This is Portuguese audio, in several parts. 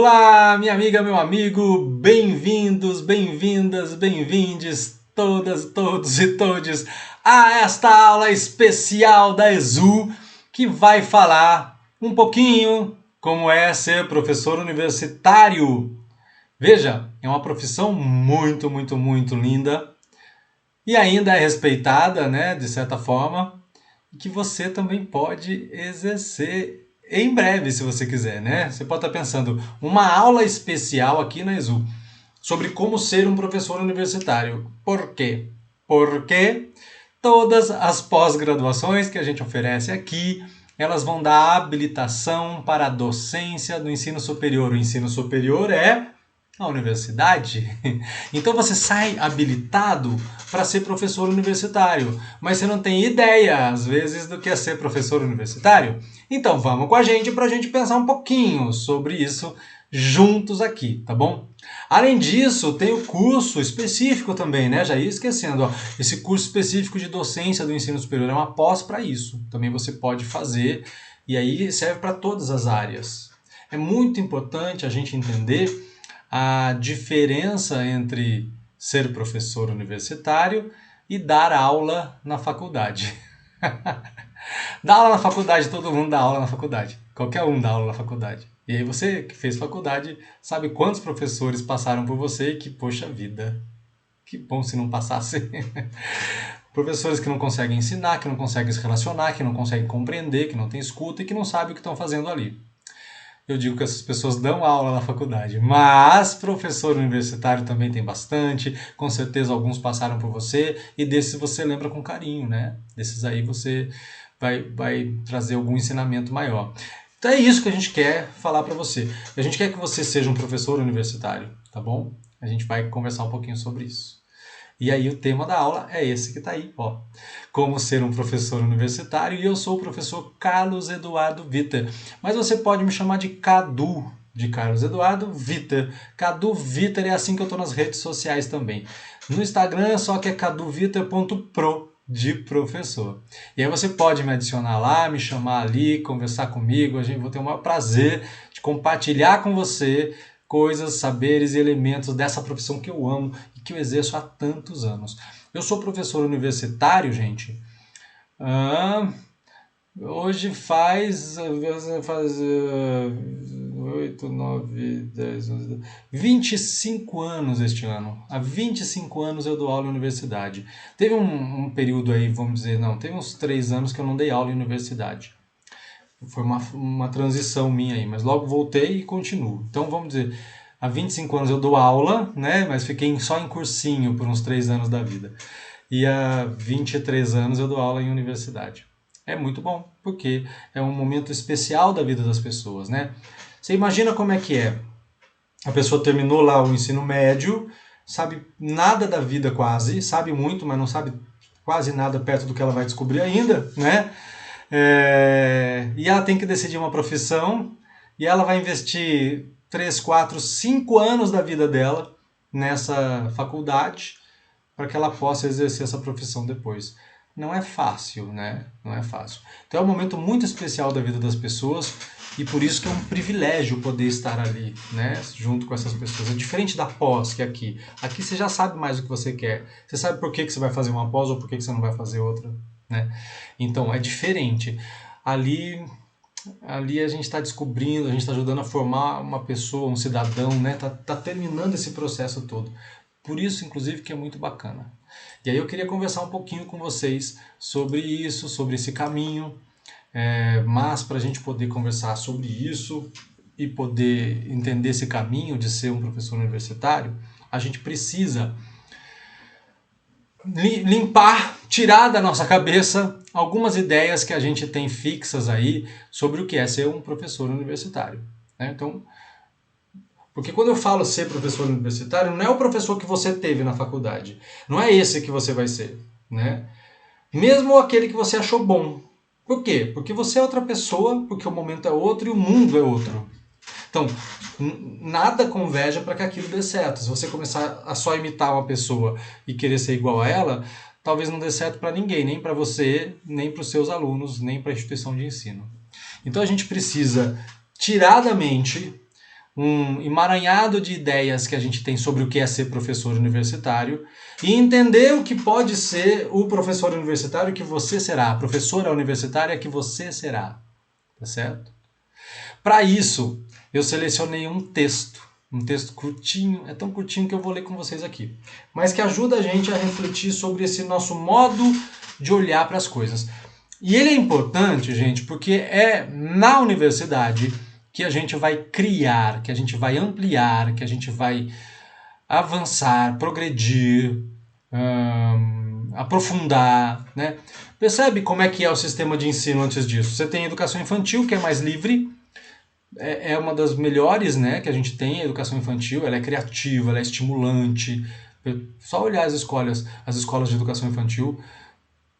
Olá, minha amiga, meu amigo, bem-vindos, bem-vindas, bem-vindes, todas, todos e todes, a esta aula especial da EZU, que vai falar um pouquinho como é ser professor universitário. Veja, é uma profissão muito, muito, muito linda e ainda é respeitada, né, de certa forma, que você também pode exercer em breve, se você quiser, né? Você pode estar pensando, uma aula especial aqui na EZU sobre como ser um professor universitário. Por quê? Porque todas as pós-graduações que a gente oferece aqui, elas vão dar habilitação para a docência do ensino superior. O ensino superior é a universidade. Então você sai habilitado para ser professor universitário, mas você não tem ideia, às vezes, do que é ser professor universitário. Então vamos com a gente para a gente pensar um pouquinho sobre isso juntos aqui, tá bom? Além disso, tem o curso específico também, né? Já ia esquecendo, ó. Esse curso específico de docência do ensino superior é uma pós para isso. Também você pode fazer e aí serve para todas as áreas. É muito importante a gente entender a diferença entre ser professor universitário e dar aula na faculdade. Dar aula na faculdade, todo mundo dá aula na faculdade. Qualquer um dá aula na faculdade. E aí você que fez faculdade sabe quantos professores passaram por você e que, poxa vida, que bom se não passasse. Professores que não conseguem ensinar, que não conseguem se relacionar, que não conseguem compreender, que não têm escuta e que não sabem o que estão fazendo ali. Eu digo que essas pessoas dão aula na faculdade, mas professor universitário também tem bastante, com certeza alguns passaram por você, e desses você lembra com carinho, né? Desses aí você vai trazer algum ensinamento maior. Então é isso que a gente quer falar para você. A gente quer que você seja um professor universitário, tá bom? A gente vai conversar um pouquinho sobre isso. E aí o tema da aula é esse que está aí, ó. Como ser um professor universitário, e eu sou o professor Carlos Eduardo Vitter. Mas você pode me chamar de Cadu, de Carlos Eduardo Vitter. Cadu Vitter é assim que eu estou nas redes sociais também. No Instagram só que é caduvitter.pro de professor. E aí você pode me adicionar lá, me chamar ali, conversar comigo, a gente vou ter o maior prazer de compartilhar com você coisas, saberes e elementos dessa profissão que eu amo e que eu exerço há tantos anos. Eu sou professor universitário, gente. Hoje faz 8, 9, 10, 11, 25 anos este ano. Há 25 anos eu dou aula em universidade. Teve um período aí, vamos dizer, não, teve uns 3 anos que eu não dei aula em universidade. Foi uma transição minha aí, mas logo voltei e continuo. Então vamos dizer, há 25 anos eu dou aula, né? Mas fiquei só em cursinho por uns 3 anos da vida. E há 23 anos eu dou aula em universidade. É muito bom, porque é um momento especial da vida das pessoas, né? Você imagina como é que é. A pessoa terminou lá o ensino médio, sabe nada da vida quase, sabe muito, mas não sabe quase nada perto do que ela vai descobrir ainda, né? E ela tem que decidir uma profissão e ela vai investir 3, 4, 5 anos da vida dela nessa faculdade para que ela possa exercer essa profissão depois. Não é fácil, né? Não é fácil. Então é um momento muito especial da vida das pessoas e por isso que é um privilégio poder estar ali, né? Junto com essas pessoas. É diferente da pós, que é aqui. Aqui você já sabe mais o que você quer. Você sabe por que você vai fazer uma pós ou por que você não vai fazer outra, né? Então é diferente. Ali a gente está descobrindo, a gente está ajudando a formar uma pessoa, um cidadão, né? Tá terminando esse processo todo. Por isso, inclusive, que é muito bacana. E aí eu queria conversar um pouquinho com vocês sobre isso, sobre esse caminho, mas para a gente poder conversar sobre isso e poder entender esse caminho de ser um professor universitário, a gente precisa limpar, tirar da nossa cabeça algumas ideias que a gente tem fixas aí sobre o que é ser um professor universitário, né? Então, porque quando eu falo ser professor universitário, não é o professor que você teve na faculdade. Não é esse que você vai ser, né? Mesmo aquele que você achou bom. Por quê? Porque você é outra pessoa, porque o momento é outro e o mundo é outro. Então, nada converge para que aquilo dê certo. Se você começar a só imitar uma pessoa e querer ser igual a ela, talvez não dê certo para ninguém, nem para você, nem para os seus alunos, nem para a instituição de ensino. Então a gente precisa tirar da mente um emaranhado de ideias que a gente tem sobre o que é ser professor universitário e entender o que pode ser o professor universitário que você será, a professora universitária que você será, tá certo? Para isso, eu selecionei um texto curtinho, é tão curtinho que eu vou ler com vocês aqui, mas que ajuda a gente a refletir sobre esse nosso modo de olhar para as coisas. E ele é importante, gente, porque é na universidade que a gente vai criar, que a gente vai ampliar, que a gente vai avançar, progredir, aprofundar, né? Percebe como é que é o sistema de ensino antes disso? Você tem a educação infantil, que é mais livre, é uma das melhores, né, que a gente tem, a educação infantil, ela é criativa, ela é estimulante. Só olhar as escolas de educação infantil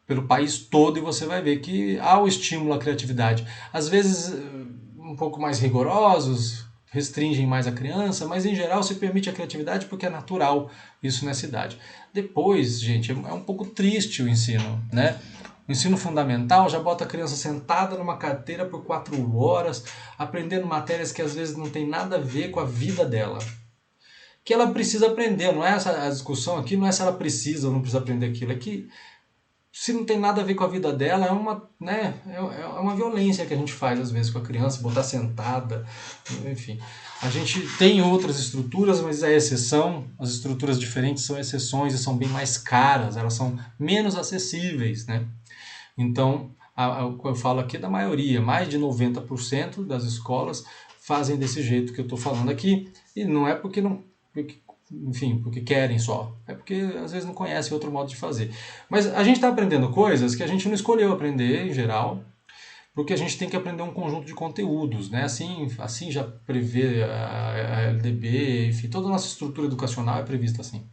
pelo país todo e você vai ver que há o estímulo à criatividade. Às vezes um pouco mais rigorosos, restringem mais a criança, mas em geral se permite a criatividade porque é natural isso nessa idade. Depois, gente, é um pouco triste o ensino, né? O ensino fundamental já bota a criança sentada numa cadeira por 4 horas, aprendendo matérias que às vezes não tem nada a ver com a vida dela. Que ela precisa aprender, não é essa a discussão aqui, não é se ela precisa ou não precisa aprender aquilo, é que se não tem nada a ver com a vida dela, é uma violência que a gente faz às vezes com a criança, botar sentada, enfim. A gente tem outras estruturas, mas é exceção. As estruturas diferentes são exceções e são bem mais caras, elas são menos acessíveis, né? Então, eu falo aqui da maioria, mais de 90% das escolas fazem desse jeito que eu estou falando aqui, e não é porque não, enfim, porque querem só, é porque às vezes não conhecem outro modo de fazer. Mas a gente está aprendendo coisas que a gente não escolheu aprender em geral, porque a gente tem que aprender um conjunto de conteúdos, né? Assim já prevê a LDB, enfim, toda a nossa estrutura educacional é prevista assim.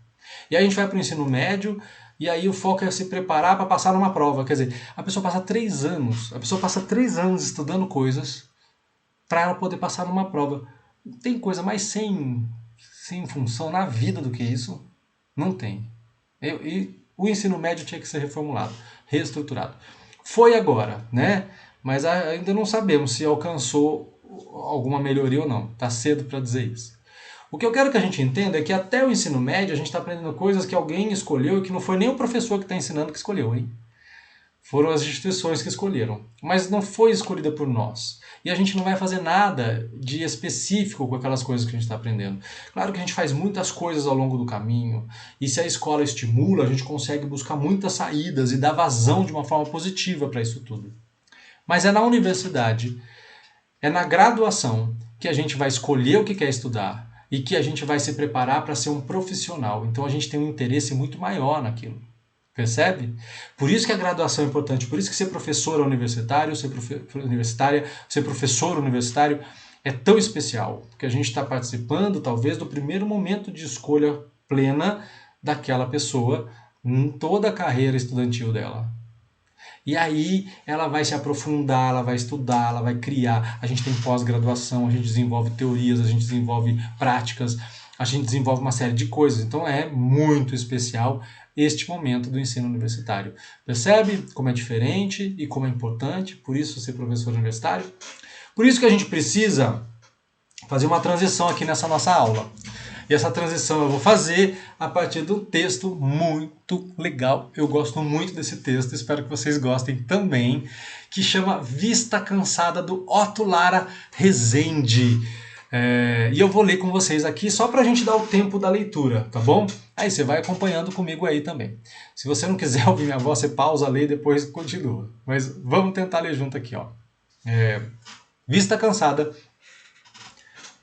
E aí a gente vai para o ensino médio, e aí o foco é se preparar para passar numa prova. Quer dizer, a pessoa passa 3 anos estudando coisas para ela poder passar numa prova. Tem coisa mais sem função na vida do que isso? Não tem. E o ensino médio tinha que ser reformulado, reestruturado. Foi agora, né? Mas ainda não sabemos se alcançou alguma melhoria ou não. Está cedo para dizer isso. O que eu quero que a gente entenda é que até o ensino médio a gente está aprendendo coisas que alguém escolheu e que não foi nem o professor que está ensinando que escolheu, hein? Foram as instituições que escolheram. Mas não foi escolhida por nós. E a gente não vai fazer nada de específico com aquelas coisas que a gente está aprendendo. Claro que a gente faz muitas coisas ao longo do caminho. E se a escola estimula, a gente consegue buscar muitas saídas e dar vazão de uma forma positiva para isso tudo. Mas é na universidade, é na graduação que a gente vai escolher o que quer estudar e que a gente vai se preparar para ser um profissional. Então a gente tem um interesse muito maior naquilo. Percebe? Por isso que a graduação é importante, por isso que ser professor universitário, universitária, ser professor universitário é tão especial, porque a gente está participando talvez do primeiro momento de escolha plena daquela pessoa em toda a carreira estudantil dela. E aí ela vai se aprofundar, ela vai estudar, ela vai criar. A gente tem pós-graduação, a gente desenvolve teorias, a gente desenvolve práticas, a gente desenvolve uma série de coisas. Então é muito especial este momento do ensino universitário. Percebe como é diferente e como é importante, por isso ser professor universitário? Por isso que a gente precisa fazer uma transição aqui nessa nossa aula. E essa transição eu vou fazer a partir de um texto muito legal. Eu gosto muito desse texto, espero que vocês gostem também, que chama Vista Cansada, do Otto Lara Rezende. E eu vou ler com vocês aqui só para a gente dar o tempo da leitura, tá bom? Aí você vai acompanhando comigo aí também. Se você não quiser ouvir minha voz, você pausa, lê e depois continua. Mas vamos tentar ler junto aqui, ó. Vista Cansada,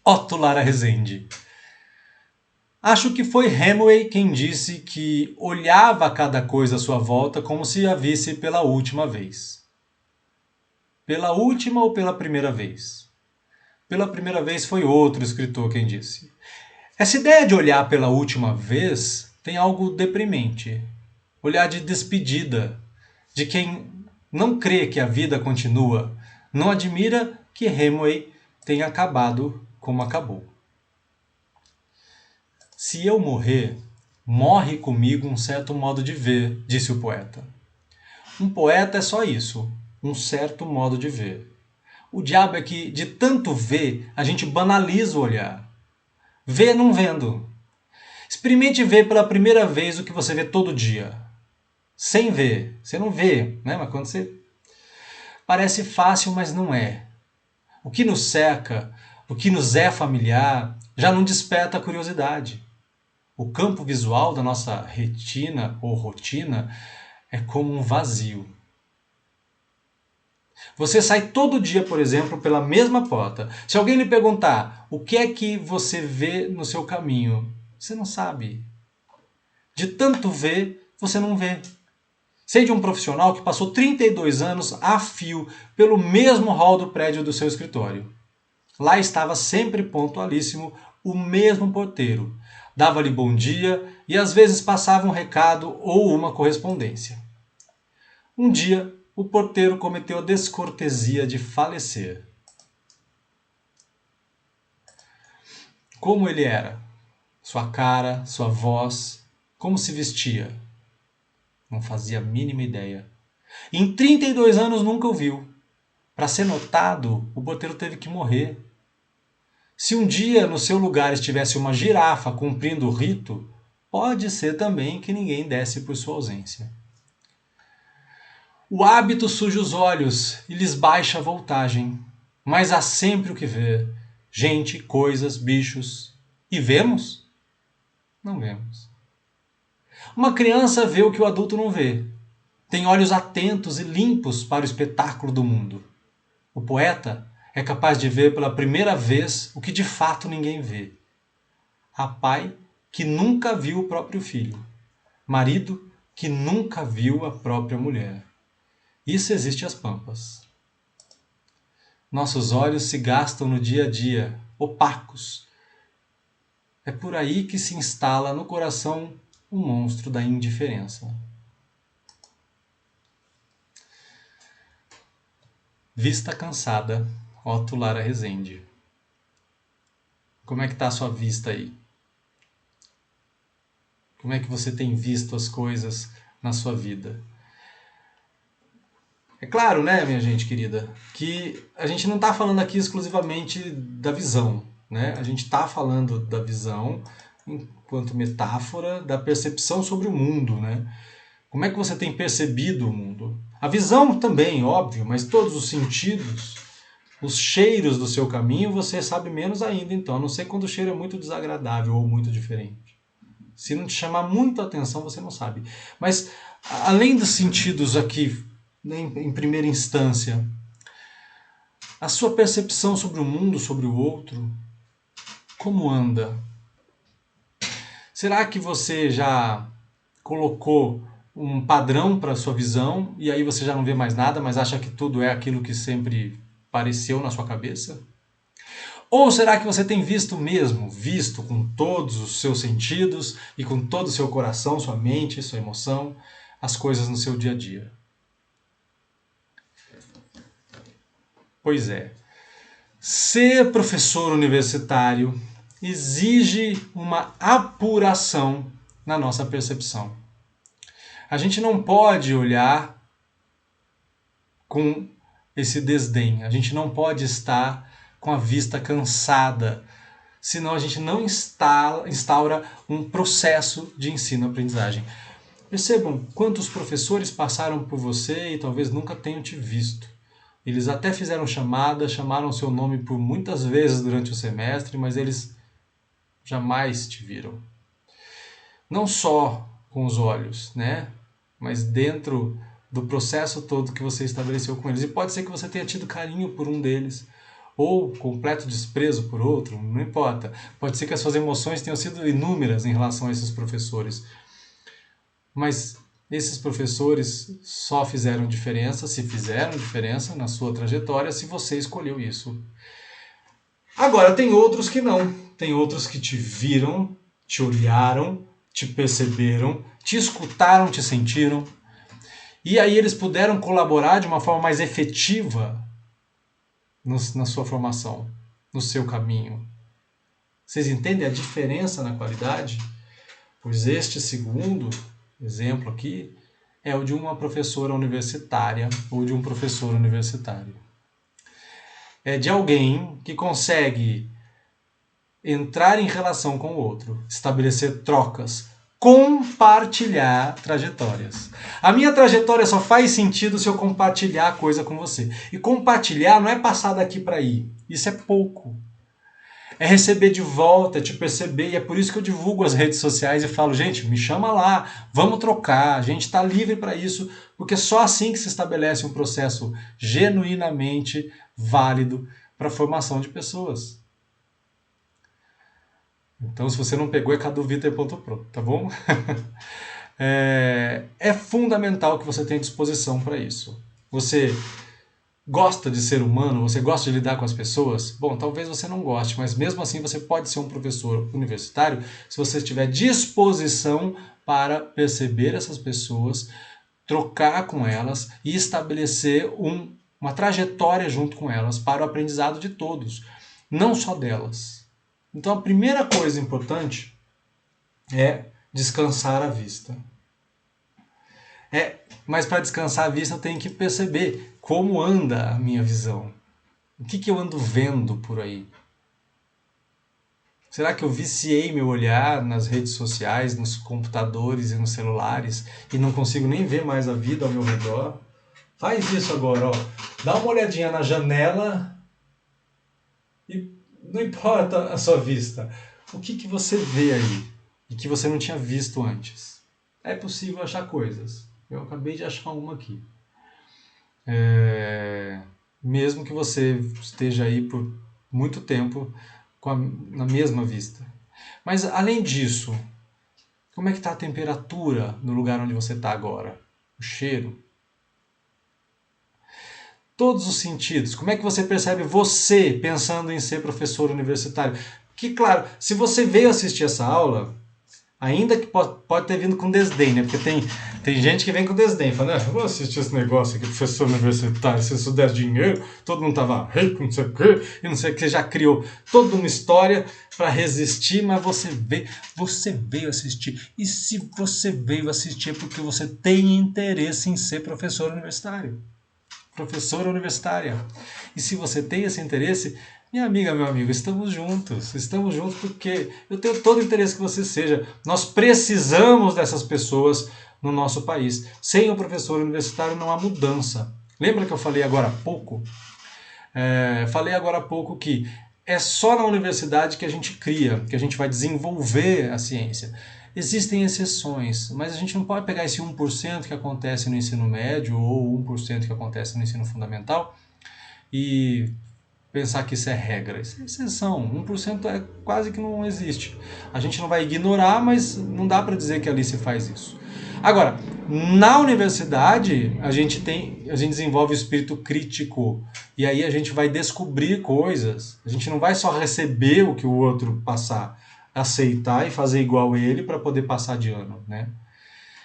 Otto Lara Rezende. Acho que foi Hemingway quem disse que olhava cada coisa à sua volta como se a visse pela última vez. Pela última ou pela primeira vez? Pela primeira vez foi outro escritor quem disse. Essa ideia de olhar pela última vez tem algo deprimente. Olhar de despedida, de quem não crê que a vida continua, não admira que Hemingway tenha acabado como acabou. Se eu morrer, morre comigo um certo modo de ver, disse o poeta. Um poeta é só isso, um certo modo de ver. O diabo é que, de tanto ver, a gente banaliza o olhar. Vê não vendo. Experimente ver pela primeira vez o que você vê todo dia. Sem ver. Você não vê, né? Mas quando você... Parece fácil, mas não é. O que nos cerca, o que nos é familiar, já não desperta a curiosidade. O campo visual da nossa retina ou rotina é como um vazio. Você sai todo dia, por exemplo, pela mesma porta. Se alguém lhe perguntar o que é que você vê no seu caminho, você não sabe. De tanto ver, você não vê. Sei de um profissional que passou 32 anos a fio pelo mesmo hall do prédio do seu escritório. Lá estava sempre pontualíssimo o mesmo porteiro. Dava-lhe bom dia e às vezes passava um recado ou uma correspondência. Um dia, o porteiro cometeu a descortesia de falecer. Como ele era? Sua cara, sua voz, como se vestia? Não fazia a mínima ideia. Em 32 anos nunca o viu. Para ser notado, o porteiro teve que morrer. Se um dia no seu lugar estivesse uma girafa cumprindo o rito, pode ser também que ninguém desse por sua ausência. O hábito suja os olhos e lhes baixa a voltagem, mas há sempre o que ver: gente, coisas, bichos. E vemos? Não vemos. Uma criança vê o que o adulto não vê. Tem olhos atentos e limpos para o espetáculo do mundo. O poeta é capaz de ver pela primeira vez o que de fato ninguém vê. Há pai que nunca viu o próprio filho. Marido que nunca viu a própria mulher. Isso existe às pampas. Nossos olhos se gastam no dia a dia, opacos. É por aí que se instala no coração o monstro da indiferença. Vista cansada, Otto Lara Rezende. Como é que está a sua vista aí? Como é que você tem visto as coisas na sua vida? É claro, né, minha gente querida, que a gente não está falando aqui exclusivamente da visão, né? A gente está falando da visão enquanto metáfora da percepção sobre o mundo, né? Como é que você tem percebido o mundo? A visão também, óbvio, mas todos os sentidos, os cheiros do seu caminho, você sabe menos ainda, então, a não ser quando o cheiro é muito desagradável ou muito diferente. Se não te chamar muito a atenção, você não sabe. Mas, além dos sentidos aqui, em primeira instância, a sua percepção sobre o mundo, sobre o outro, como anda? Será que você já colocou um padrão para a sua visão e aí você já não vê mais nada, mas acha que tudo é aquilo que sempre pareceu na sua cabeça? Ou será que você tem visto mesmo, visto com todos os seus sentidos e com todo o seu coração, sua mente, sua emoção, as coisas no seu dia a dia? Pois é, ser professor universitário exige uma apuração na nossa percepção. A gente não pode olhar com esse desdém, a gente não pode estar com a vista cansada, senão a gente não instaura um processo de ensino-aprendizagem. Percebam quantos professores passaram por você e talvez nunca tenham te visto. Eles até fizeram chamada, chamaram seu nome por muitas vezes durante o semestre, mas eles jamais te viram. Não só com os olhos, né? Mas dentro do processo todo que você estabeleceu com eles. E pode ser que você tenha tido carinho por um deles, ou completo desprezo por outro, não importa. Pode ser que as suas emoções tenham sido inúmeras em relação a esses professores. Mas esses professores só fizeram diferença, se fizeram diferença na sua trajetória, se você escolheu isso. Agora, tem outros que não. Tem outros que te viram, te olharam, te perceberam, te escutaram, te sentiram. E aí eles puderam colaborar de uma forma mais efetiva na sua formação, no seu caminho. Vocês entendem a diferença na qualidade? Pois este segundo exemplo aqui é o de uma professora universitária ou de um professor universitário. é de alguém que consegue entrar em relação com o outro, estabelecer trocas, compartilhar trajetórias. A minha trajetória só faz sentido se eu compartilhar a coisa com você. E compartilhar não é passar daqui para aí. Isso é pouco. É receber de volta, é te perceber, e é por isso que eu divulgo as redes sociais e falo, gente, me chama lá, vamos trocar, a gente está livre para isso, porque é só assim que se estabelece um processo genuinamente válido para a formação de pessoas. Então, se você não pegou, é caduviter.pro, tá bom? É fundamental que você tenha disposição para isso. Você gosta de ser humano? Você gosta de lidar com as pessoas? Bom, talvez você não goste, mas mesmo assim você pode ser um professor universitário se você tiver disposição para perceber essas pessoas, trocar com elas e estabelecer uma trajetória junto com elas para o aprendizado de todos, não só delas. Então a primeira coisa importante é descansar a vista. Mas para descansar a vista eu tenho que perceber como anda a minha visão. O que eu ando vendo por aí? Será que eu viciei meu olhar nas redes sociais, nos computadores e nos celulares e não consigo nem ver mais a vida ao meu redor? Faz isso agora, ó. Dá uma olhadinha na janela e não importa a sua vista. O que você vê aí e que você não tinha visto antes? É possível achar coisas. Eu acabei de achar uma aqui. Mesmo que você esteja aí por muito tempo na mesma vista. Mas além disso, como é que está a temperatura no lugar onde você está agora? O cheiro? Todos os sentidos. Como é que você percebe você pensando em ser professor universitário? Que, claro, se você veio assistir essa aula, ainda que pode ter vindo com desdém, né? Porque tem gente que vem com desdém, fala, eu vou assistir esse negócio aqui, professor universitário, se isso der dinheiro, todo mundo tava rico, não sei o quê, e não sei o que, já criou toda uma história para resistir, mas você veio assistir. E se você veio assistir é porque você tem interesse em ser professor universitário. Professora universitária. E se você tem esse interesse, minha amiga, meu amigo, estamos juntos porque eu tenho todo o interesse que você seja. Nós precisamos dessas pessoas no nosso país. Sem o professor universitário não há mudança. Lembra que eu falei agora há pouco? Falei agora há pouco que é só na universidade que a gente cria, que a gente vai desenvolver a ciência. Existem exceções, mas a gente não pode pegar esse 1% que acontece no ensino médio ou 1% que acontece no ensino fundamental e pensar que isso é regra. Isso é exceção. 1% é quase que não existe. A gente não vai ignorar, mas não dá para dizer que ali se faz isso. Agora, na universidade, a gente desenvolve o espírito crítico e aí a gente vai descobrir coisas. A gente não vai só receber o que o outro passar, aceitar e fazer igual ele para poder passar de ano, né?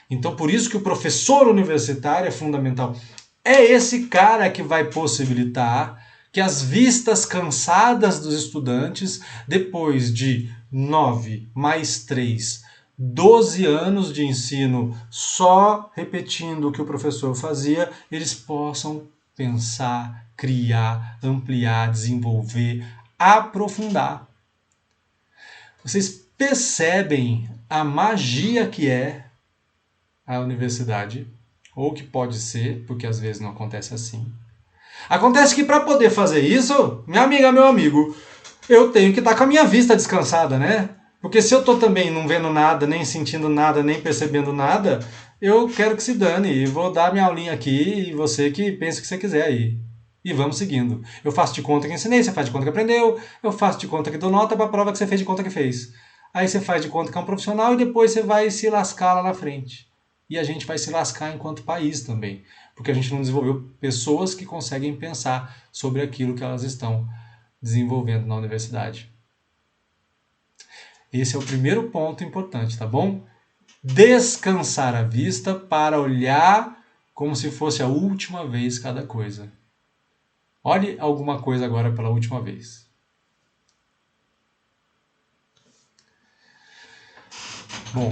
Então, por isso que o professor universitário é fundamental. É esse cara que vai possibilitar que as vistas cansadas dos estudantes, depois de 9 mais 3, 12 anos de ensino só repetindo o que o professor fazia, eles possam pensar, criar, ampliar, desenvolver, aprofundar. Vocês percebem a magia que é a universidade, ou que pode ser, porque às vezes não acontece assim. Acontece que para poder fazer isso, minha amiga, meu amigo, eu tenho que estar com a minha vista descansada, né? Porque se eu estou também não vendo nada, nem sentindo nada, nem percebendo nada, eu quero que se dane e vou dar minha aulinha aqui e você que pensa o que você quiser aí. E vamos seguindo. Eu faço de conta que ensinei, você faz de conta que aprendeu, eu faço de conta que dou nota para a prova que você fez de conta que fez. Aí você faz de conta que é um profissional e depois você vai se lascar lá na frente. E a gente vai se lascar enquanto país também, porque a gente não desenvolveu pessoas que conseguem pensar sobre aquilo que elas estão desenvolvendo na universidade. Esse é o primeiro ponto importante, tá bom? Descansar a vista para olhar como se fosse a última vez cada coisa. Olhe alguma coisa agora pela última vez. Bom,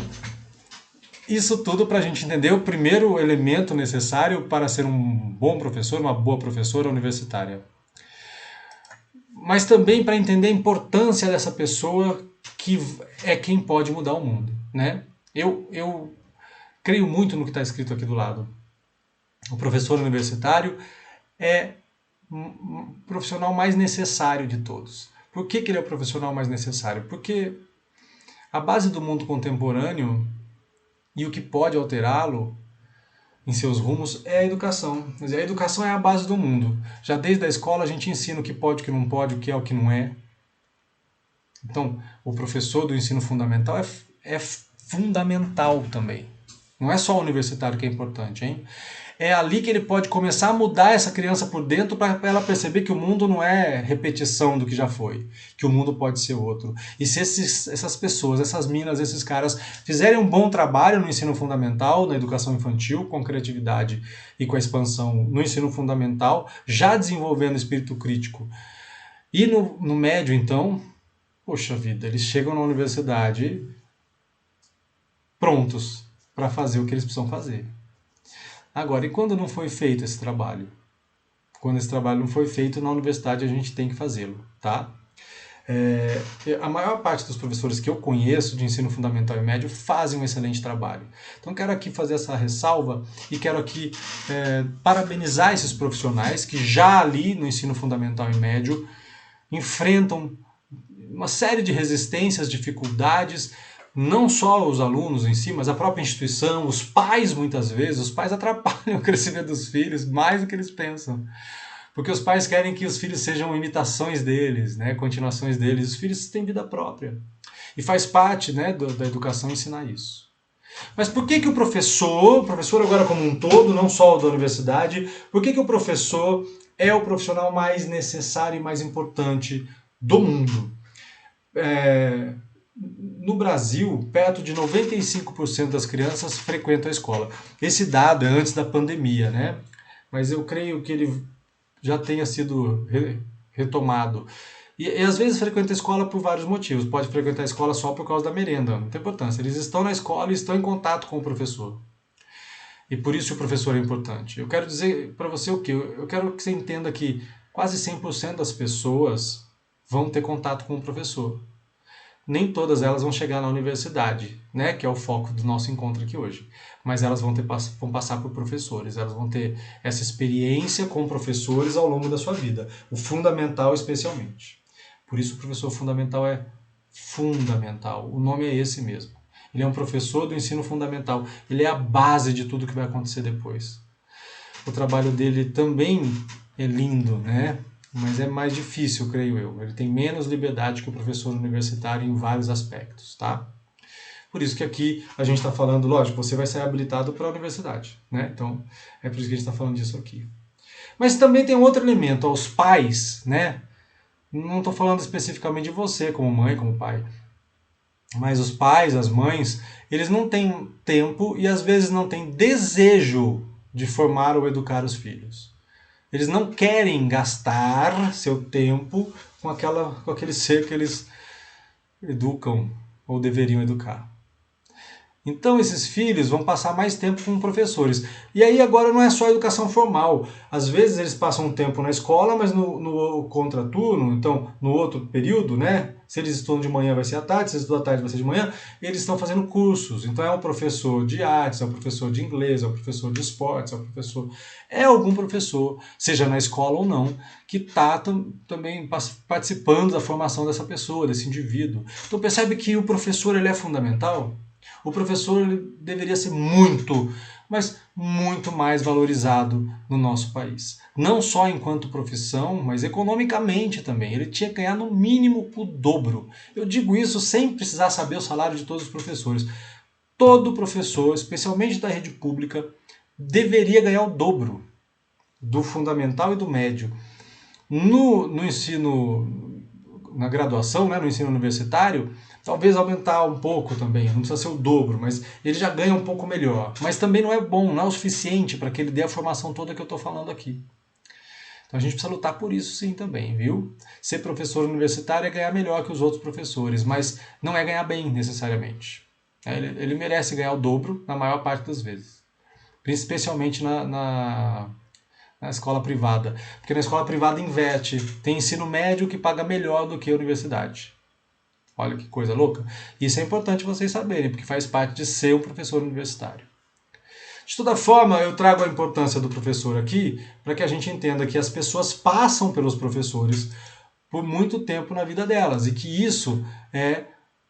isso tudo para a gente entender o primeiro elemento necessário para ser um bom professor, uma boa professora universitária. mas também para entender a importância dessa pessoa que é quem pode mudar o mundo, né? Eu creio muito no que está escrito aqui do lado. O professor universitário é o profissional mais necessário de todos. Por que ele é o profissional mais necessário? Porque a base do mundo contemporâneo e o que pode alterá-lo em seus rumos é a educação. Quer dizer, a educação é a base do mundo. Já desde a escola a gente ensina o que pode, o que não pode, o que é, o que não é. Então, o professor do ensino fundamental é fundamental também. Não é só o universitário que é importante, hein? É ali que ele pode começar a mudar essa criança por dentro para ela perceber que o mundo não é repetição do que já foi, que o mundo pode ser outro. E se essas pessoas, essas minas, esses caras fizerem um bom trabalho no ensino fundamental, na educação infantil, com criatividade e com a expansão no ensino fundamental, já desenvolvendo espírito crítico, e no médio, então, poxa vida, eles chegam na universidade prontos para fazer o que eles precisam fazer. Agora, e quando não foi feito esse trabalho? Quando esse trabalho não foi feito na universidade, a gente tem que fazê-lo, tá? A maior parte dos professores que eu conheço de ensino fundamental e médio fazem um excelente trabalho. Então quero aqui fazer essa ressalva e quero aqui parabenizar esses profissionais que já ali no ensino fundamental e médio enfrentam uma série de resistências, dificuldades, não só os alunos em si, mas a própria instituição, os pais muitas vezes, os pais atrapalham o crescimento dos filhos mais do que eles pensam. Porque os pais querem que os filhos sejam imitações deles, né, continuações deles. Os filhos têm vida própria. E faz parte, né, da educação ensinar isso. Mas por que o professor agora como um todo, não só o da universidade, por que o professor é o profissional mais necessário e mais importante do mundo? No Brasil, perto de 95% das crianças frequentam a escola. Esse dado é antes da pandemia, né? Mas eu creio que ele já tenha sido retomado. E às vezes frequenta a escola por vários motivos. Pode frequentar a escola só por causa da merenda, não tem importância. Eles estão na escola e estão em contato com o professor. E por isso o professor é importante. Eu quero dizer para você o quê? Eu quero que você entenda que quase 100% das pessoas vão ter contato com o professor. Nem todas elas vão chegar na universidade, né, que é o foco do nosso encontro aqui hoje. Mas elas vão passar por professores, elas vão ter essa experiência com professores ao longo da sua vida, o fundamental especialmente. Por isso o professor fundamental é fundamental, o nome é esse mesmo. Ele é um professor do ensino fundamental, ele é a base de tudo que vai acontecer depois. O trabalho dele também é lindo, né? Mas é mais difícil, creio eu. Ele tem menos liberdade que o professor universitário em vários aspectos, tá? Por isso que aqui a gente está falando, lógico, você vai ser habilitado para a universidade, né? Então, é por isso que a gente está falando disso aqui. Mas também tem um outro elemento, aos pais, né? Não estou falando especificamente de você, como mãe, como pai. Mas os pais, as mães, eles não têm tempo e às vezes não têm desejo de formar ou educar os filhos. Eles não querem gastar seu tempo com aquele ser que eles educam ou deveriam educar. Então esses filhos vão passar mais tempo com professores. E aí agora não é só educação formal. Às vezes eles passam um tempo na escola, mas no contraturno, então no outro período, né? Se eles estudam de manhã vai ser à tarde, se eles estudam à tarde vai ser de manhã, eles estão fazendo cursos. Então é um professor de artes, é um professor de inglês, é um professor de esportes, é um professor... É algum professor, seja na escola ou não, que está também participando da formação dessa pessoa, desse indivíduo. Então percebe que o professor ele é fundamental? O professor ele deveria ser muito, mas muito mais valorizado no nosso país. Não só enquanto profissão, mas economicamente também. Ele tinha que ganhar no mínimo o dobro. Eu digo isso sem precisar saber o salário de todos os professores. Todo professor, especialmente da rede pública, deveria ganhar o dobro do fundamental e do médio. No ensino, na graduação, né, no ensino universitário, talvez aumentar um pouco também, não precisa ser o dobro, mas ele já ganha um pouco melhor. Mas também não é bom, não é o suficiente para que ele dê a formação toda que eu estou falando aqui. Então a gente precisa lutar por isso sim também, viu? Ser professor universitário é ganhar melhor que os outros professores, mas não é ganhar bem necessariamente. Ele merece ganhar o dobro na maior parte das vezes. Especialmente na escola privada. Porque na escola privada inverte. Tem ensino médio que paga melhor do que a universidade. Olha que coisa louca. Isso é importante vocês saberem, porque faz parte de ser um professor universitário. De toda forma, eu trago a importância do professor aqui para que a gente entenda que as pessoas passam pelos professores por muito tempo na vida delas e que isso é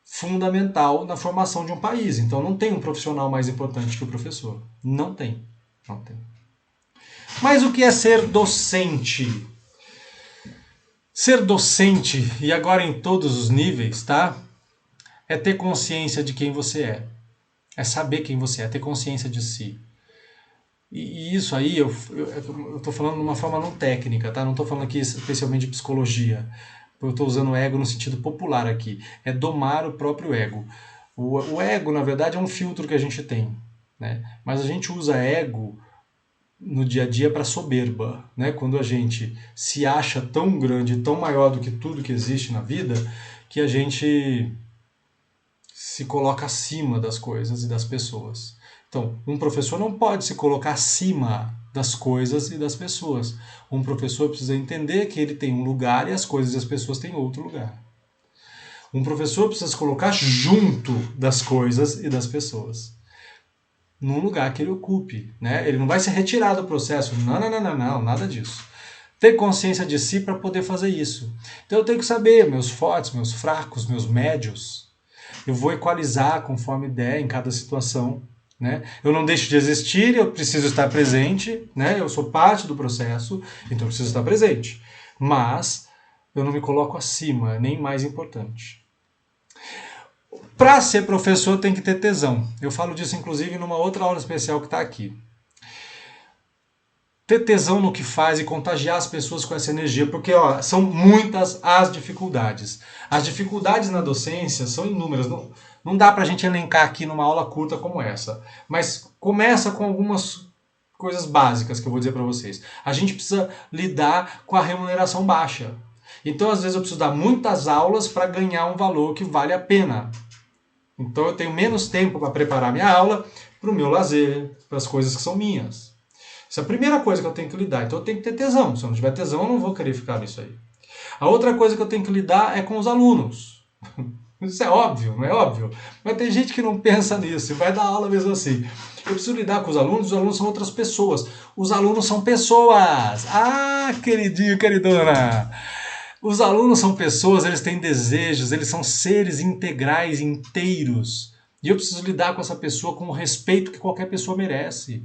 fundamental na formação de um país. Então não tem um profissional mais importante que o professor. Não tem. Não tem. Mas o que é ser docente? Ser docente, e agora em todos os níveis, tá? É ter consciência de quem você é. É saber quem você é, ter consciência de si. E isso aí, eu tô falando de uma forma não técnica, tá? Não tô falando aqui especialmente de psicologia. Eu tô usando o ego no sentido popular aqui. É domar o próprio ego. O ego, na verdade, é um filtro que a gente tem, né? Mas a gente usa ego no dia a dia para soberba, né? Quando a gente se acha tão grande, tão maior do que tudo que existe na vida, que a gente se coloca acima das coisas e das pessoas. Então, um professor não pode se colocar acima das coisas e das pessoas. Um professor precisa entender que ele tem um lugar e as coisas e as pessoas têm outro lugar. Um professor precisa se colocar junto das coisas e das pessoas, num lugar que ele ocupe, né? Ele não vai se retirar do processo. Não, nada disso. Ter consciência de si para poder fazer isso. Então eu tenho que saber meus fortes, meus fracos, meus médios. Eu vou equalizar conforme der em cada situação, né? Eu não deixo de existir, eu preciso estar presente, né? Eu sou parte do processo, então eu preciso estar presente. Mas eu não me coloco acima, nem mais importante. Para ser professor tem que ter tesão. Eu falo disso inclusive numa outra aula especial que está aqui. Ter tesão no que faz e contagiar as pessoas com essa energia, porque são muitas as dificuldades. As dificuldades na docência são inúmeras. Não dá para a gente elencar aqui numa aula curta como essa. Mas começa com algumas coisas básicas que eu vou dizer para vocês. A gente precisa lidar com a remuneração baixa. Então, às vezes, eu preciso dar muitas aulas para ganhar um valor que vale a pena. Então, eu tenho menos tempo para preparar minha aula para o meu lazer, para as coisas que são minhas. Essa é a primeira coisa que eu tenho que lidar. Então, eu tenho que ter tesão. Se eu não tiver tesão, eu não vou querer ficar nisso aí. A outra coisa que eu tenho que lidar é com os alunos. Isso é óbvio, não é óbvio? Mas tem gente que não pensa nisso e vai dar aula mesmo assim. Eu preciso lidar com os alunos são outras pessoas. Os alunos são pessoas. Ah, queridinho, queridona! Os alunos são pessoas, eles têm desejos, eles são seres integrais, inteiros. E eu preciso lidar com essa pessoa com o respeito que qualquer pessoa merece.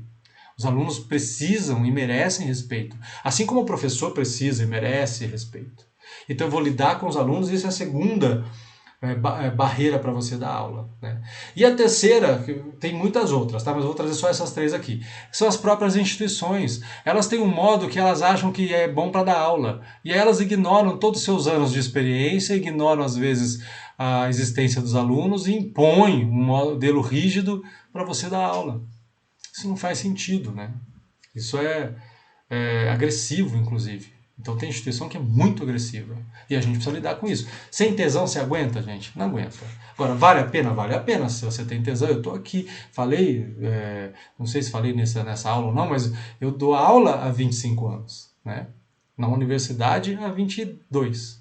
Os alunos precisam e merecem respeito. Assim como o professor precisa e merece respeito. Então eu vou lidar com os alunos, e isso é a segunda barreira para você dar aula, né? E a terceira, tem muitas outras, tá? Mas eu vou trazer só essas três aqui. São as próprias instituições. Elas têm um modo que elas acham que é bom para dar aula. E aí elas ignoram todos os seus anos de experiência, ignoram às vezes a existência dos alunos e impõem um modelo rígido para você dar aula. Isso não faz sentido, né? Isso é agressivo, inclusive. Então tem instituição que é muito agressiva. E a gente precisa lidar com isso. Sem tesão, você aguenta, gente? Não aguenta. Agora, vale a pena? Vale a pena. Se você tem tesão, eu estou aqui. Falei, não sei se falei nessa aula ou não, mas eu dou aula há 25 anos. Né? Na universidade, há 22.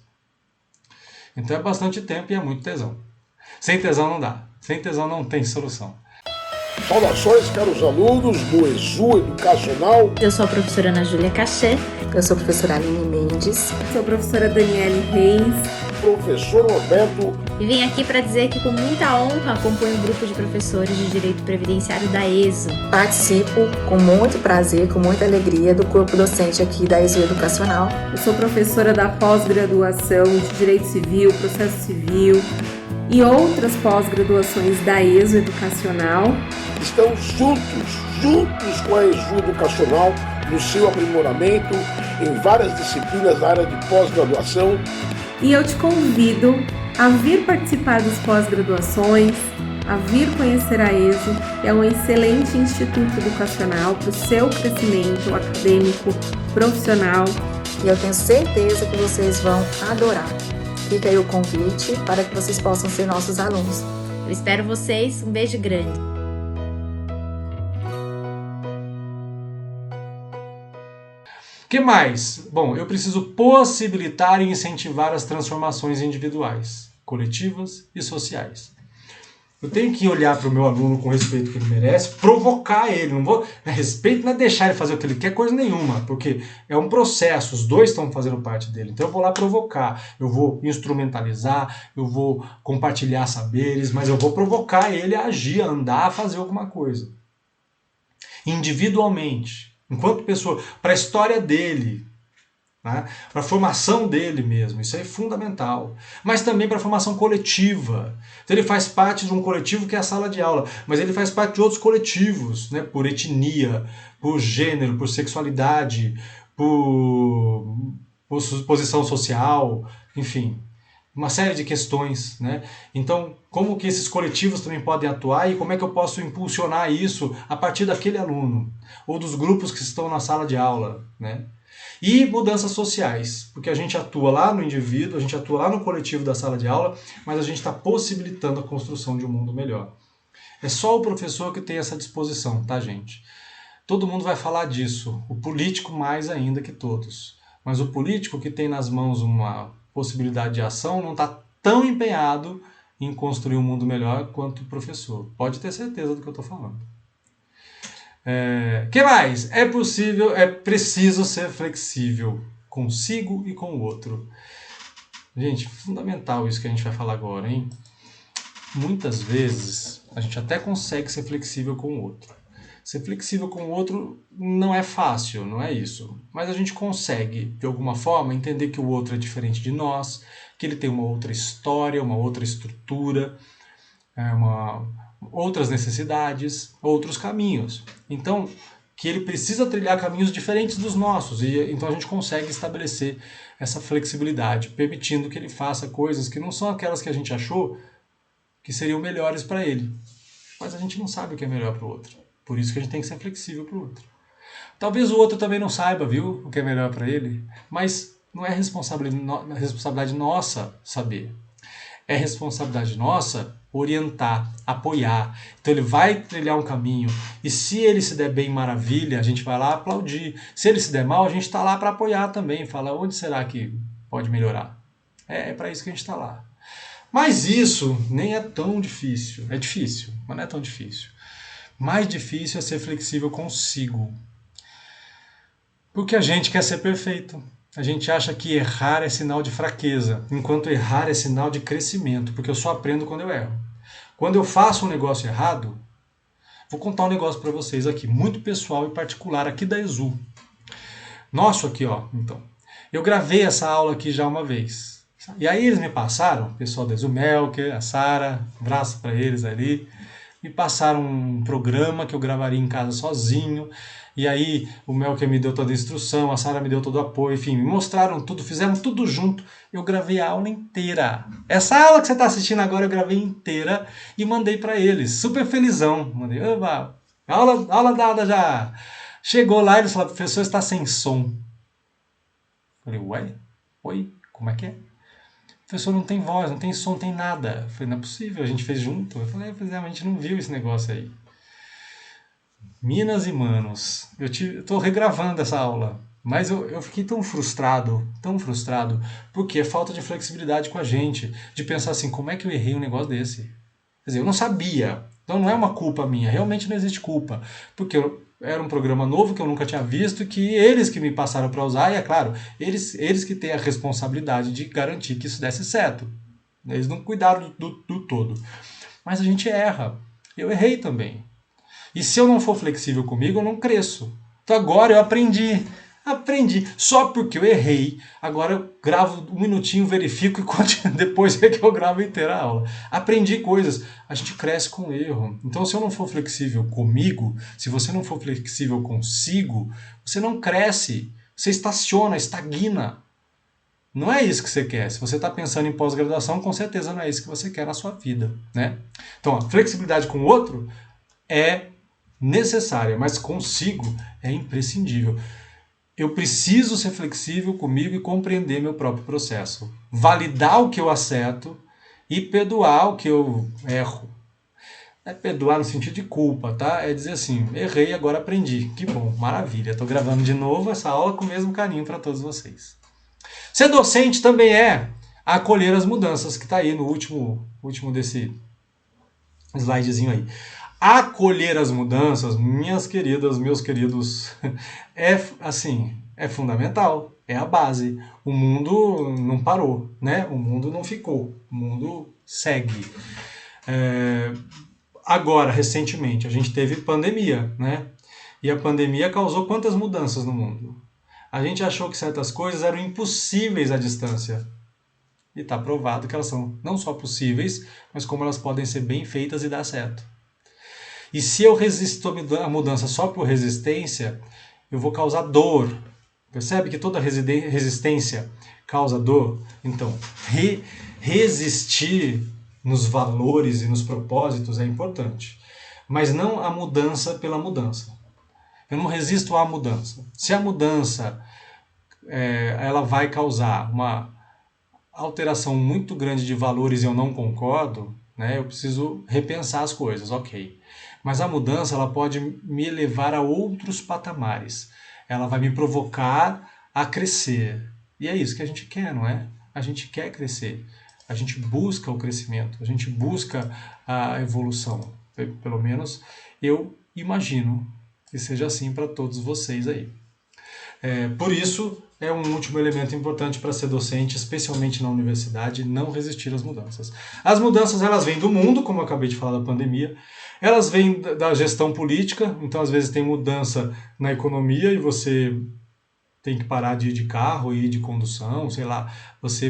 Então é bastante tempo e é muito tesão. Sem tesão não dá. Sem tesão não tem solução. Saudações, caros alunos do ESU Educacional. Eu sou a professora Ana Júlia Cachê. Eu sou a professora Aline Mendes. Sou a professora Daniele Reis. Professor Roberto. E vim aqui para dizer que com muita honra acompanho o grupo de professores de Direito Previdenciário da ESU. Participo com muito prazer, com muita alegria do corpo docente aqui da ESU Educacional. Eu sou professora da pós-graduação de Direito Civil, Processo Civil e outras pós-graduações da ESU Educacional. Estamos juntos com a ESU Educacional no seu aprimoramento em várias disciplinas da área de pós-graduação. E eu te convido a vir participar das pós-graduações, a vir conhecer a ESU, que é um excelente instituto educacional para o seu crescimento acadêmico, profissional. E eu tenho certeza que vocês vão adorar. Fica aí o convite para que vocês possam ser nossos alunos. Eu espero vocês. Um beijo grande. que mais? Bom, eu preciso possibilitar e incentivar as transformações individuais, coletivas e sociais. Eu tenho que olhar para o meu aluno com o respeito que ele merece, provocar ele. Não vou, respeito não é deixar ele fazer o que ele quer, coisa nenhuma, porque é um processo, os dois estão fazendo parte dele. Então eu vou lá provocar, eu vou instrumentalizar, eu vou compartilhar saberes, mas eu vou provocar ele a agir, a andar, a fazer alguma coisa. Individualmente, enquanto pessoa, para a história dele, né? Para a formação dele mesmo, isso é fundamental. Mas também para a formação coletiva. Então ele faz parte de um coletivo que é a sala de aula, mas ele faz parte de outros coletivos, né? Por etnia, por gênero, por sexualidade, por posição social, enfim, uma série de questões, né? Então, como que esses coletivos também podem atuar e como é que eu posso impulsionar isso a partir daquele aluno ou dos grupos que estão na sala de aula, né? E mudanças sociais, porque a gente atua lá no indivíduo, a gente atua lá no coletivo da sala de aula, mas a gente está possibilitando a construção de um mundo melhor. É só o professor que tem essa disposição, tá, gente? Todo mundo vai falar disso, o político mais ainda que todos. Mas o político que tem nas mãos uma possibilidade de ação não está tão empenhado em construir um mundo melhor quanto o professor. Pode ter certeza do que eu estou falando. Que mais? É preciso ser flexível consigo e com o outro. Gente, fundamental isso que a gente vai falar agora, hein? Muitas vezes a gente até consegue ser flexível com o outro. Ser flexível com o outro não é fácil, não é isso. Mas a gente consegue, de alguma forma, entender que o outro é diferente de nós, que ele tem uma outra história, uma outra estrutura, outras necessidades, outros caminhos. Então, que ele precisa trilhar caminhos diferentes dos nossos. E então a gente consegue estabelecer essa flexibilidade, permitindo que ele faça coisas que não são aquelas que a gente achou que seriam melhores para ele. Mas a gente não sabe o que é melhor para o outro. Por isso que a gente tem que ser flexível para o outro. Talvez o outro também não saiba, viu, o que é melhor para ele, mas não é responsabilidade nossa saber. É responsabilidade nossa orientar, apoiar. Então ele vai trilhar um caminho e se ele se der bem, maravilha, a gente vai lá aplaudir. Se ele se der mal, a gente está lá para apoiar também, falar onde será que pode melhorar. É para isso que a gente está lá. Mas isso nem é tão difícil. É difícil, mas não é tão difícil. Mais difícil é ser flexível consigo. Porque a gente quer ser perfeito. A gente acha que errar é sinal de fraqueza, enquanto errar é sinal de crescimento, porque eu só aprendo quando eu erro. Quando eu faço um negócio errado, vou contar um negócio para vocês aqui, muito pessoal e particular, aqui da ESU. Nosso aqui, ó, então. Eu gravei essa aula aqui já uma vez. E aí eles me passaram, o pessoal da ESU, Melker, a Sara, um abraço para eles ali, me passaram um programa que eu gravaria em casa sozinho. E aí o Melker me deu toda a instrução, a Sara me deu todo o apoio, enfim, me mostraram tudo, fizemos tudo junto. Eu gravei a aula inteira. Essa aula que você está assistindo agora eu gravei inteira e mandei para eles, super felizão. Mandei, oba, aula dada já. Chegou lá e eles falaram, professor, está sem som. Falei, ué? Oi? Como é que é? Professor, não tem voz, não tem som, não tem nada. Falei, não é possível, a gente fez junto. Eu falei, mas a gente não viu esse negócio aí. Minas e manos, eu estou regravando essa aula, mas eu fiquei tão frustrado, porque é falta de flexibilidade com a gente, de pensar assim, como é que eu errei um negócio desse? Quer dizer, eu não sabia, então não é uma culpa minha, realmente não existe culpa, porque era um programa novo que eu nunca tinha visto e que eles que me passaram para usar, e é claro, eles que têm a responsabilidade de garantir que isso desse certo, eles não cuidaram do todo, mas a gente erra, eu errei também. E se eu não for flexível comigo, eu não cresço. Então agora eu aprendi. Só porque eu errei. Agora eu gravo um minutinho, verifico e depois é que eu gravo inteira a aula. Aprendi coisas. A gente cresce com o erro. Então se eu não for flexível comigo, se você não for flexível consigo, você não cresce. Você estaciona, estagna. Não é isso que você quer. Se você está pensando em pós-graduação, com certeza não é isso que você quer na sua vida, né? Então, a flexibilidade com o outro é necessária, mas consigo é imprescindível. Eu preciso ser flexível comigo e compreender meu próprio processo. Validar o que eu acerto e perdoar o que eu erro. é perdoar no sentido de culpa, tá? É dizer assim, errei, agora aprendi. Que bom, maravilha. Estou gravando de novo essa aula com o mesmo carinho para todos vocês. Ser docente também é acolher as mudanças, que está aí no último desse slidezinho aí. Acolher as mudanças, minhas queridas, meus queridos, é fundamental, é a base. O mundo não parou, né? O mundo não ficou, o mundo segue. Agora, recentemente, a gente teve pandemia, né? E a pandemia causou quantas mudanças no mundo? A gente achou que certas coisas eram impossíveis à distância. E está provado que elas são não só possíveis, mas como elas podem ser bem feitas e dar certo. E se eu resisto a mudança só por resistência, eu vou causar dor. Percebe que toda resistência causa dor? Então, resistir nos valores e nos propósitos é importante. Mas não a mudança pela mudança. Eu não resisto à mudança. Se a mudança ela vai causar uma alteração muito grande de valores e eu não concordo, né, eu preciso repensar as coisas, ok. Mas a mudança ela pode me levar a outros patamares. Ela vai me provocar a crescer. E é isso que a gente quer, não é? A gente quer crescer. A gente busca o crescimento. A gente busca a evolução. Pelo menos eu imagino que seja assim para todos vocês aí. Por isso, é um último elemento importante para ser docente, especialmente na universidade, não resistir às mudanças. As mudanças elas vêm do mundo, como eu acabei de falar da pandemia, elas vêm da gestão política, então às vezes tem mudança na economia e você tem que parar de ir de carro, ir de condução, sei lá, você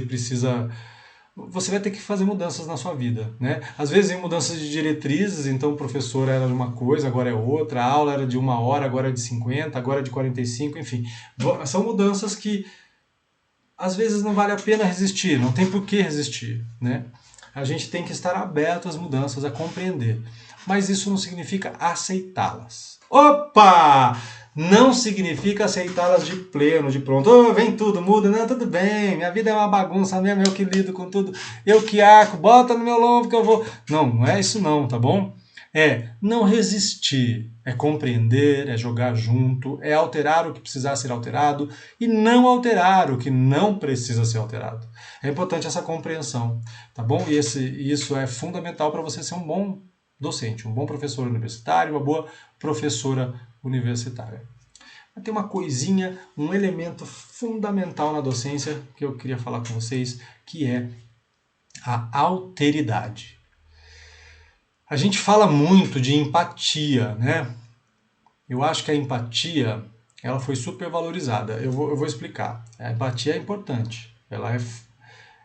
vai ter que fazer mudanças na sua vida, né? Às vezes em mudanças de diretrizes, então o professor era de uma coisa, agora é outra, a aula era de 1 hora, agora é de 50, agora é de 45, enfim. São mudanças que às vezes não vale a pena resistir, não tem por que resistir, né? A gente tem que estar aberto às mudanças, a compreender. Mas isso não significa aceitá-las. Opa! Não significa aceitá-las de pleno, de pronto. Vem tudo, muda, não, tudo bem, minha vida é uma bagunça mesmo, eu que lido com tudo, eu que arco, bota no meu lombo que eu vou... Não é isso não, tá bom? É não resistir, é compreender, é jogar junto, é alterar o que precisar ser alterado e não alterar o que não precisa ser alterado. É importante essa compreensão, tá bom? E isso é fundamental para você ser um bom docente, um bom professor universitário, uma boa professora universitária. Tem uma coisinha, um elemento fundamental na docência que eu queria falar com vocês, que é a alteridade. A gente fala muito de empatia, né? Eu acho que a empatia ela foi supervalorizada. Eu vou explicar. A empatia é importante, ela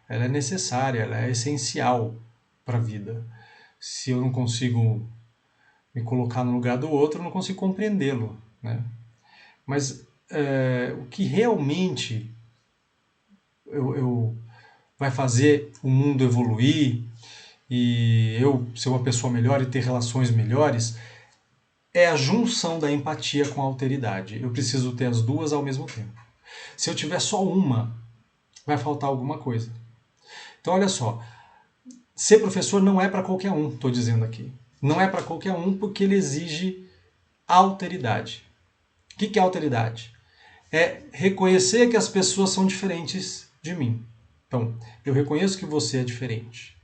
é necessária, ela é essencial para a vida. Se eu não consigo me colocar no lugar do outro, eu não consigo compreendê-lo, né? Mas o que realmente vai fazer o mundo evoluir e eu ser uma pessoa melhor e ter relações melhores é a junção da empatia com a alteridade. Eu preciso ter as duas ao mesmo tempo. Se eu tiver só uma, vai faltar alguma coisa. Então, olha só, ser professor não é para qualquer um, estou dizendo aqui. Não é para qualquer um porque ele exige alteridade. O que é alteridade? É reconhecer que as pessoas são diferentes de mim. Então, eu reconheço que você é diferente.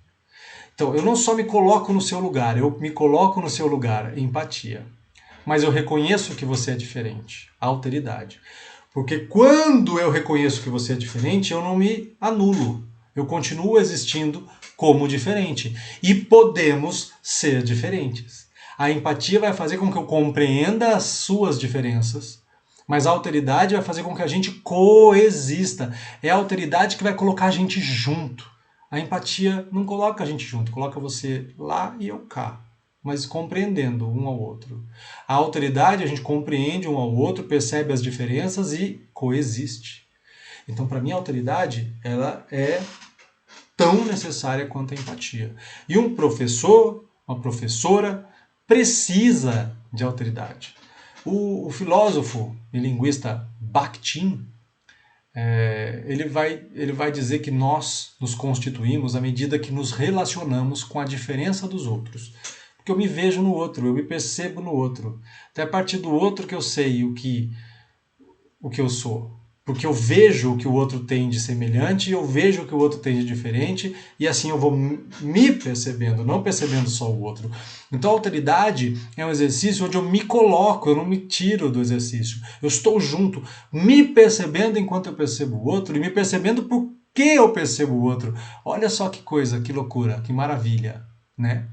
Então, eu não só me coloco no seu lugar, eu me coloco no seu lugar, empatia. Mas eu reconheço que você é diferente, alteridade. Porque quando eu reconheço que você é diferente, eu não me anulo. Eu continuo existindo como diferente. E podemos ser diferentes. A empatia vai fazer com que eu compreenda as suas diferenças, mas a alteridade vai fazer com que a gente coexista. É a alteridade que vai colocar a gente junto. A empatia não coloca a gente junto, coloca você lá e eu cá, mas compreendendo um ao outro. A alteridade, a gente compreende um ao outro, percebe as diferenças e coexiste. Então, para mim, a alteridade ela é tão necessária quanto a empatia. E um professor, uma professora, precisa de alteridade. O filósofo e linguista Bakhtin, ele vai dizer que nós nos constituímos à medida que nos relacionamos com a diferença dos outros. Porque eu me vejo no outro, eu me percebo no outro. Então é a partir do outro que eu sei o que eu sou. Porque eu vejo o que o outro tem de semelhante, eu vejo o que o outro tem de diferente, e assim eu vou me percebendo, não percebendo só o outro. Então a alteridade é um exercício onde eu me coloco, eu não me tiro do exercício. Eu estou junto, me percebendo enquanto eu percebo o outro, e me percebendo por que eu percebo o outro. Olha só que coisa, que loucura, que maravilha, né?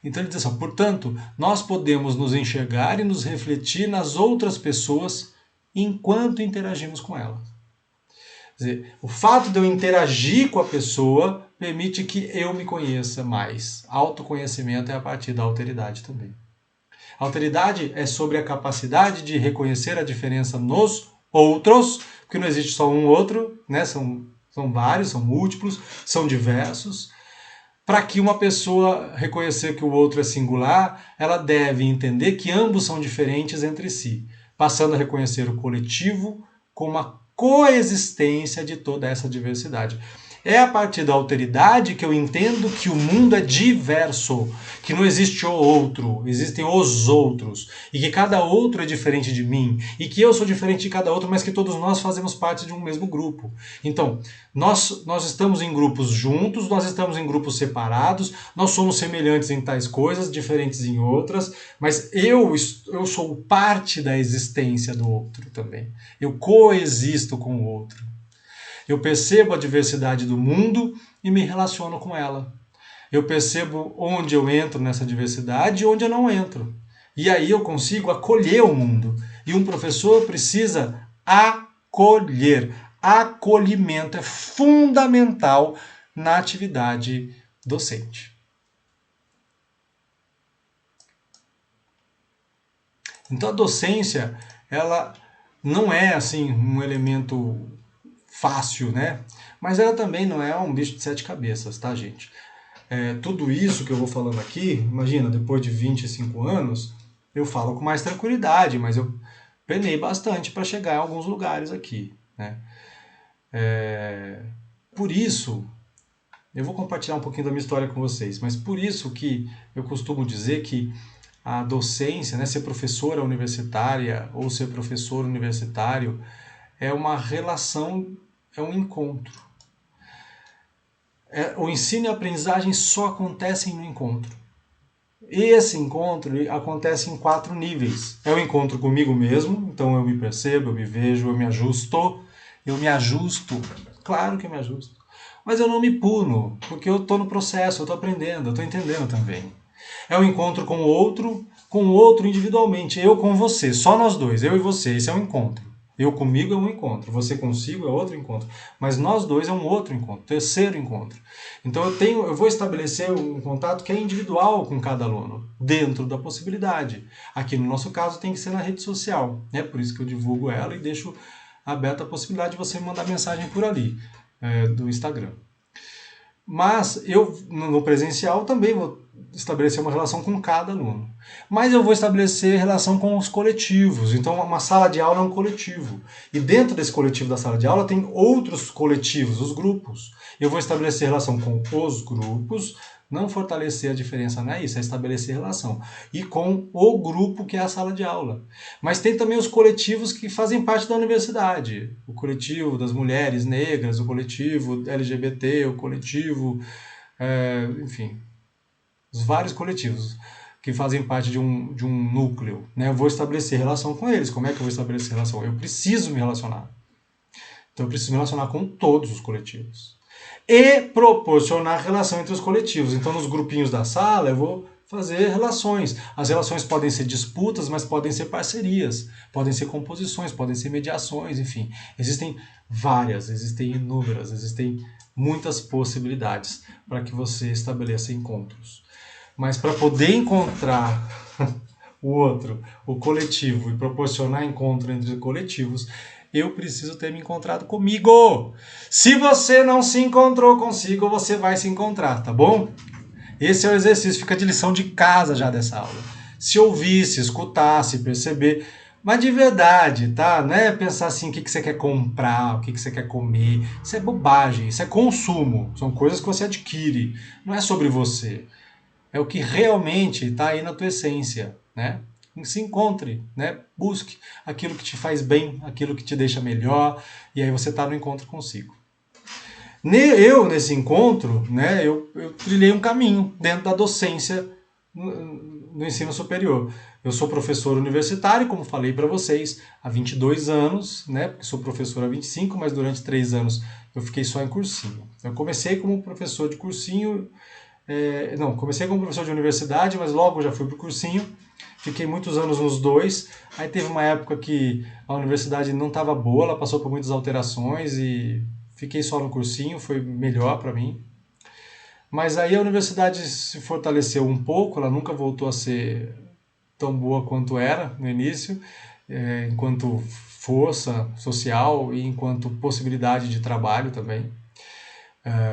Então ele diz assim, portanto, nós podemos nos enxergar e nos refletir nas outras pessoas enquanto interagimos com ela. Quer dizer, o fato de eu interagir com a pessoa permite que eu me conheça mais. Autoconhecimento é a partir da alteridade também. A alteridade é sobre a capacidade de reconhecer a diferença nos outros, porque não existe só um outro, né? São vários, são múltiplos, são diversos. Para que uma pessoa reconhecer que o outro é singular, ela deve entender que ambos são diferentes entre si, passando a reconhecer o coletivo como a coexistência de toda essa diversidade. É a partir da alteridade que eu entendo que o mundo é diverso, que não existe o outro, existem os outros, e que cada outro é diferente de mim, e que eu sou diferente de cada outro, mas que todos nós fazemos parte de um mesmo grupo. Então, nós estamos em grupos juntos, nós estamos em grupos separados, nós somos semelhantes em tais coisas, diferentes em outras, mas eu sou parte da existência do outro também. Eu coexisto com o outro. Eu percebo a diversidade do mundo e me relaciono com ela. Eu percebo onde eu entro nessa diversidade e onde eu não entro. E aí eu consigo acolher o mundo. E um professor precisa acolher. Acolhimento é fundamental na atividade docente. Então a docência, ela não é assim um elemento fácil, né? Mas ela também não é um bicho de 7 cabeças, tá, gente? Tudo isso que eu vou falando aqui, imagina, depois de 25 anos, eu falo com mais tranquilidade, mas eu penei bastante para chegar em alguns lugares aqui, né? Por isso, eu vou compartilhar um pouquinho da minha história com vocês, mas por isso que eu costumo dizer que a docência, né, ser professora universitária ou ser professor universitário, é uma relação, é um encontro. O ensino e a aprendizagem só acontecem no encontro. Esse encontro acontece em 4 níveis. É o encontro comigo mesmo, então eu me percebo, eu me vejo, eu me ajusto. Claro que eu me ajusto. Mas eu não me puno, porque eu estou no processo, eu estou aprendendo, eu estou entendendo também. É o encontro com o outro individualmente, eu com você, só nós dois, eu e você, esse é um encontro. Eu comigo é um encontro, você consigo é outro encontro, mas nós dois é um outro encontro, terceiro encontro. Então eu vou estabelecer um contato que é individual com cada aluno, dentro da possibilidade. Aqui no nosso caso tem que ser na rede social, né? Por isso que eu divulgo ela e deixo aberta a possibilidade de você me mandar mensagem por ali, do Instagram. Mas eu, no presencial, também vou estabelecer uma relação com cada aluno. Mas eu vou estabelecer relação com os coletivos. Então, uma sala de aula é um coletivo. E dentro desse coletivo da sala de aula tem outros coletivos, os grupos. Eu vou estabelecer relação com os grupos, não fortalecer a diferença, não é isso, é estabelecer relação. E com o grupo que é a sala de aula. Mas tem também os coletivos que fazem parte da universidade. O coletivo das mulheres negras, o coletivo LGBT, o coletivo, enfim, os vários coletivos que fazem parte de um núcleo. Né? Eu vou estabelecer relação com eles. Como é que eu vou estabelecer relação? Eu preciso me relacionar. Então eu preciso me relacionar com todos os coletivos. E proporcionar relação entre os coletivos. Então, nos grupinhos da sala, eu vou fazer relações. As relações podem ser disputas, mas podem ser parcerias, podem ser composições, podem ser mediações, enfim. Existem várias, existem inúmeras, existem muitas possibilidades para que você estabeleça encontros. Mas para poder encontrar o outro, o coletivo, e proporcionar encontro entre coletivos, eu preciso ter me encontrado comigo. Se você não se encontrou consigo, você vai se encontrar, tá bom? Esse é o exercício, fica de lição de casa já dessa aula. Se ouvir, se escutar, se perceber, mas de verdade, tá? Não é pensar assim, o que você quer comprar, o que você quer comer. Isso é bobagem, isso é consumo. São coisas que você adquire, não é sobre você. é o que realmente está aí na tua essência, né? Se encontre, né? Busque aquilo que te faz bem, aquilo que te deixa melhor, e aí você está no encontro consigo. Eu, nesse encontro, né, eu trilhei um caminho dentro da docência no ensino superior. Eu sou professor universitário, como falei para vocês, há 22 anos, né, porque sou professor há 25, mas durante 3 anos eu fiquei só em cursinho. Eu comecei como professor de cursinho, comecei como professor de universidade, mas logo já fui para o cursinho. Fiquei muitos anos nos dois. Aí teve uma época que a universidade não estava boa, ela passou por muitas alterações e fiquei só no cursinho, foi melhor para mim. Mas aí a universidade se fortaleceu um pouco, ela nunca voltou a ser tão boa quanto era no início, enquanto força social e enquanto possibilidade de trabalho também.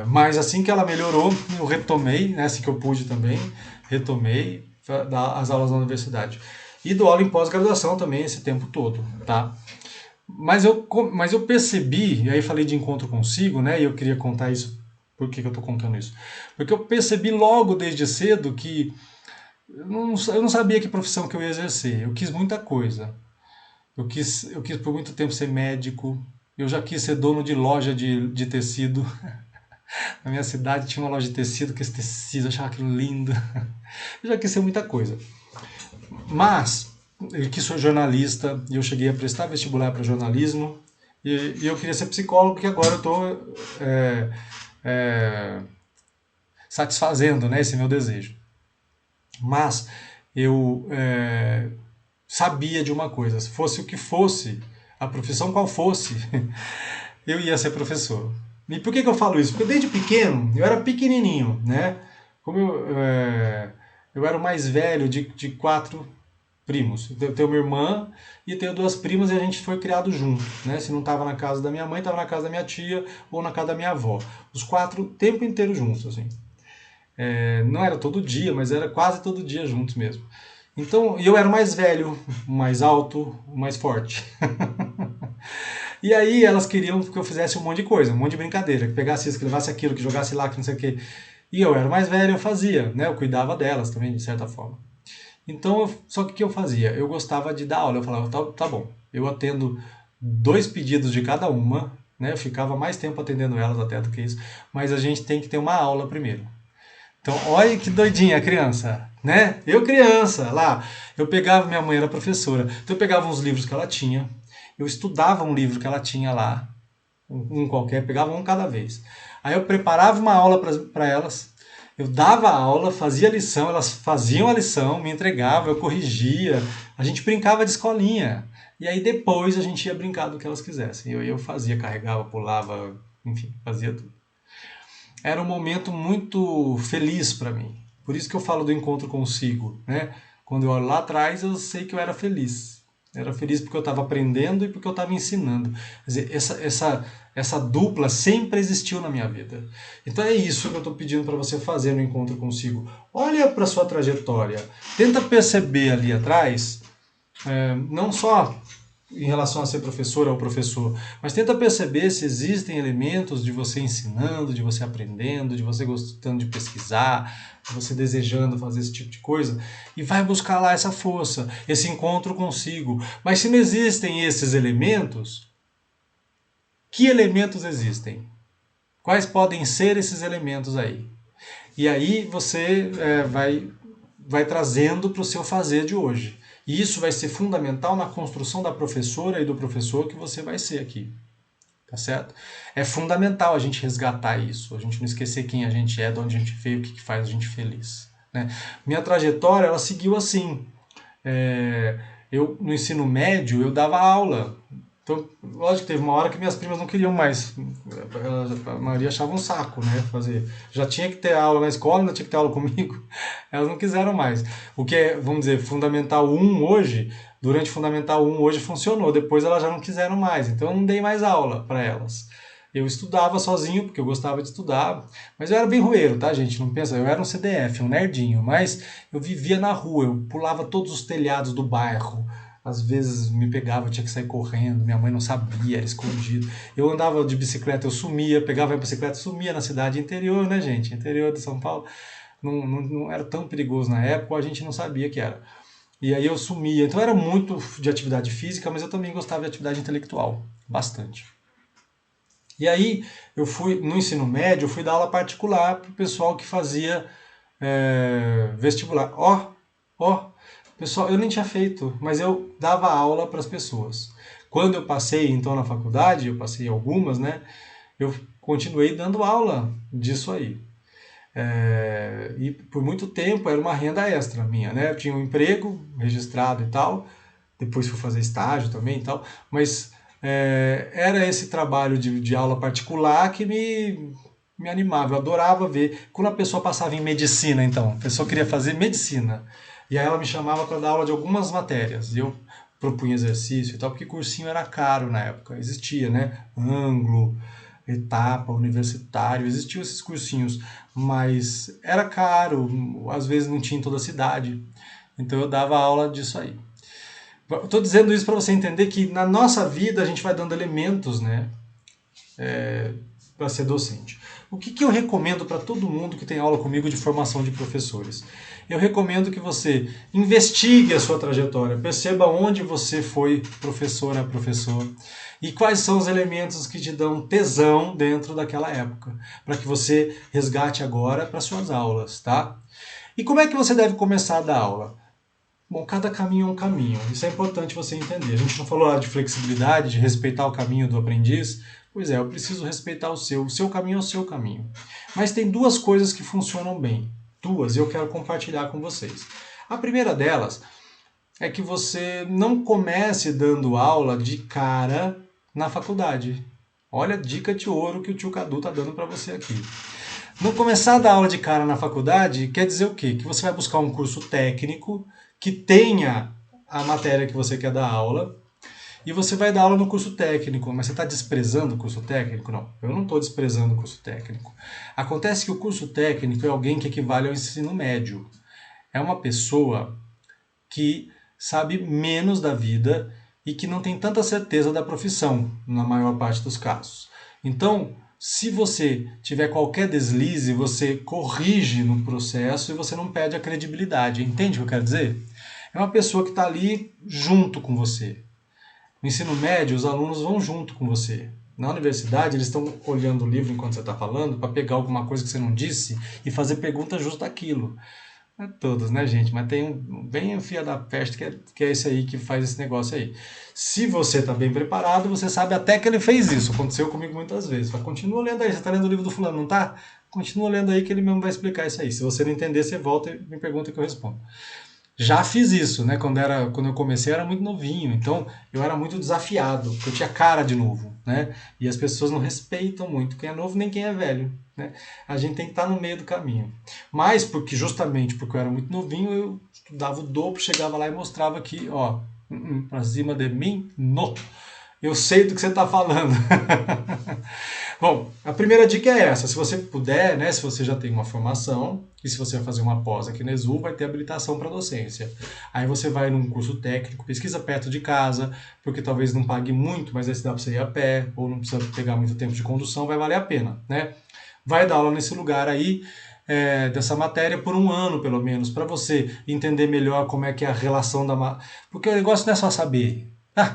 Mas assim que ela melhorou, eu retomei, né, assim que eu pude também, retomei as aulas na universidade. E dou aula em pós-graduação também esse tempo todo, tá? Mas eu percebi, e aí falei de encontro consigo, né? E eu queria contar isso. Por que eu estou contando isso? Porque eu percebi logo desde cedo que eu não sabia que profissão que eu ia exercer. Eu quis muita coisa. Eu quis por muito tempo ser médico. Eu já quis ser dono de loja de tecido. Na minha cidade tinha uma loja de tecido, que esse tecido, eu achava aquilo lindo. Eu já quis ser muita coisa. Mas eu quis ser jornalista e eu cheguei a prestar vestibular para jornalismo. E eu queria ser psicólogo, porque agora eu estou satisfazendo, né, esse meu desejo. Mas eu sabia de uma coisa: se fosse o que fosse, a profissão qual fosse, eu ia ser professor. E por que eu falo isso? Porque desde pequeno, eu era pequenininho, né? Como eu era o mais velho de 4 primos. Eu tenho uma irmã e tenho 2 primas e a gente foi criado junto, né? Se não estava na casa da minha mãe, estava na casa da minha tia ou na casa da minha avó. Os 4 o tempo inteiro juntos, assim. Não era todo dia, mas era quase todo dia juntos mesmo. Então, eu era o mais velho, o mais alto, o mais forte. E aí elas queriam que eu fizesse um monte de coisa, um monte de brincadeira, que pegasse isso, que levasse aquilo, que jogasse lá, que não sei o quê. E eu era o mais velho, eu fazia, né? Eu cuidava delas também, de certa forma. Então, só que o que eu fazia? Eu gostava de dar aula. Eu falava, tá bom, eu atendo 2 pedidos de cada uma, né? Eu ficava mais tempo atendendo elas até do que isso, mas a gente tem que ter uma aula primeiro. Então, olha que doidinha a criança, né? Eu criança, lá, eu pegava, minha mãe era professora, então eu pegava uns livros que ela tinha, eu estudava um livro que ela tinha lá, um qualquer, pegava um cada vez. Aí eu preparava uma aula para elas, eu dava a aula, fazia a lição, elas faziam a lição, me entregavam, eu corrigia, a gente brincava de escolinha. E aí depois a gente ia brincar do que elas quisessem. Eu fazia, carregava, pulava, enfim, fazia tudo. Era um momento muito feliz para mim. Por isso que eu falo do encontro consigo, né? Quando eu olho lá atrás, eu sei que eu era feliz. Era feliz porque eu estava aprendendo e porque eu estava ensinando. Quer dizer, essa dupla sempre existiu na minha vida. Então é isso que eu estou pedindo para você fazer no encontro consigo. Olha para a sua trajetória. Tenta perceber ali atrás, não só em relação a ser professora ou professor, mas tenta perceber se existem elementos de você ensinando, de você aprendendo, de você gostando de pesquisar, de você desejando fazer esse tipo de coisa, e vai buscar lá essa força, esse encontro consigo. Mas se não existem esses elementos, que elementos existem? Quais podem ser esses elementos aí? E aí você vai trazendo para o seu fazer de hoje. E isso vai ser fundamental na construção da professora e do professor que você vai ser aqui. Tá certo? É fundamental a gente resgatar isso, a gente não esquecer quem a gente é, de onde a gente veio, o que faz a gente feliz. Né? Minha trajetória, ela seguiu assim. Eu, no ensino médio, eu dava aula. Então, lógico que teve uma hora que minhas primas não queriam mais. A maioria achava um saco, né? Fazer. Já tinha que ter aula na escola, ainda tinha que ter aula comigo. Elas não quiseram mais. O que é, vamos dizer, Fundamental 1 hoje, durante Fundamental 1 hoje funcionou. Depois elas já não quiseram mais. Então eu não dei mais aula para elas. Eu estudava sozinho, porque eu gostava de estudar. Mas eu era bem roeiro, tá, gente? Não pensa, eu era um CDF, um nerdinho. Mas eu vivia na rua, eu pulava todos os telhados do bairro. Às vezes me pegava, eu tinha que sair correndo, minha mãe não sabia, era escondido. Eu andava de bicicleta, eu sumia, pegava a bicicleta, sumia na cidade interior, né, gente? Interior de São Paulo. não era tão perigoso na época, ou a gente não sabia que era. E aí eu sumia. Então era muito de atividade física, mas eu também gostava de atividade intelectual, bastante. E aí eu fui, no ensino médio, eu fui dar aula particular para o pessoal que fazia vestibular. Pessoal, eu nem tinha feito, mas eu dava aula para as pessoas. Quando eu passei então na faculdade, eu passei algumas, né? Eu continuei dando aula disso aí. E por muito tempo era uma renda extra minha, né? Eu tinha um emprego registrado e tal, depois fui fazer estágio também e tal, mas era esse trabalho de aula particular que me animava, eu adorava ver. Quando a pessoa passava em medicina, então, a pessoa queria fazer medicina, e aí ela me chamava para dar aula de algumas matérias, e eu propunha exercício e tal, porque cursinho era caro na época, existia, né? Ângulo, etapa, universitário, existiam esses cursinhos, mas era caro, às vezes não tinha em toda a cidade, então eu dava aula disso aí. Estou dizendo isso para você entender que na nossa vida a gente vai dando elementos, né, para ser docente. O que eu recomendo para todo mundo que tem aula comigo de formação de professores? Eu recomendo que você investigue a sua trajetória, perceba onde você foi professor, e quais são os elementos que te dão tesão dentro daquela época, para que você resgate agora para suas aulas, tá? E como é que você deve começar a dar aula? Bom, cada caminho é um caminho, isso é importante você entender. A gente não falou de flexibilidade, de respeitar o caminho do aprendiz. Pois é, eu preciso respeitar o seu caminho é o seu caminho. Mas tem duas coisas que funcionam bem, e eu quero compartilhar com vocês. A primeira delas é que você não comece dando aula de cara na faculdade. Olha a dica de ouro que o tio Cadu está dando para você aqui. Não começar a dar aula de cara na faculdade quer dizer o quê? Que você vai buscar um curso técnico que tenha a matéria que você quer dar aula, e você vai dar aula no curso técnico. Mas você está desprezando o curso técnico? Não, eu não estou desprezando o curso técnico. Acontece que o curso técnico é alguém que equivale ao ensino médio. É uma pessoa que sabe menos da vida e que não tem tanta certeza da profissão, na maior parte dos casos. Então, se você tiver qualquer deslize, você corrige no processo e você não perde a credibilidade. Entende o que eu quero dizer? É uma pessoa que está ali junto com você. No ensino médio, os alunos vão junto com você. Na universidade, eles estão olhando o livro enquanto você está falando para pegar alguma coisa que você não disse e fazer perguntas justo daquilo. Não é todos, né, gente? Mas tem bem o fia da peste que é esse aí que faz esse negócio aí. Se você está bem preparado, você sabe até que ele fez isso. Aconteceu comigo muitas vezes. Fala, continua lendo aí. Você está lendo o livro do fulano, não está? Continua lendo aí que ele mesmo vai explicar isso aí. Se você não entender, você volta e me pergunta que eu respondo. Já fiz isso, né? Quando eu comecei, eu era muito novinho, então eu era muito desafiado, porque eu tinha cara de novo, né? E as pessoas não respeitam muito quem é novo nem quem é velho, né? A gente tem que estar no meio do caminho. Mas justamente porque eu era muito novinho, eu estudava o dobro, chegava lá e mostrava que, ó, pra cima de mim, não. Eu sei do que você está falando. Bom, a primeira dica é essa. Se você puder, né, se você já tem uma formação, e se você vai fazer uma pós aqui na ESU, vai ter habilitação para docência. Aí você vai num curso técnico, pesquisa perto de casa, porque talvez não pague muito, mas aí se dá para você ir a pé, ou não precisa pegar muito tempo de condução, vai valer a pena, né? Vai dar aula nesse lugar aí, dessa matéria por 1 ano, pelo menos, para você entender melhor como é que é a relação da... Porque o negócio não é só saber.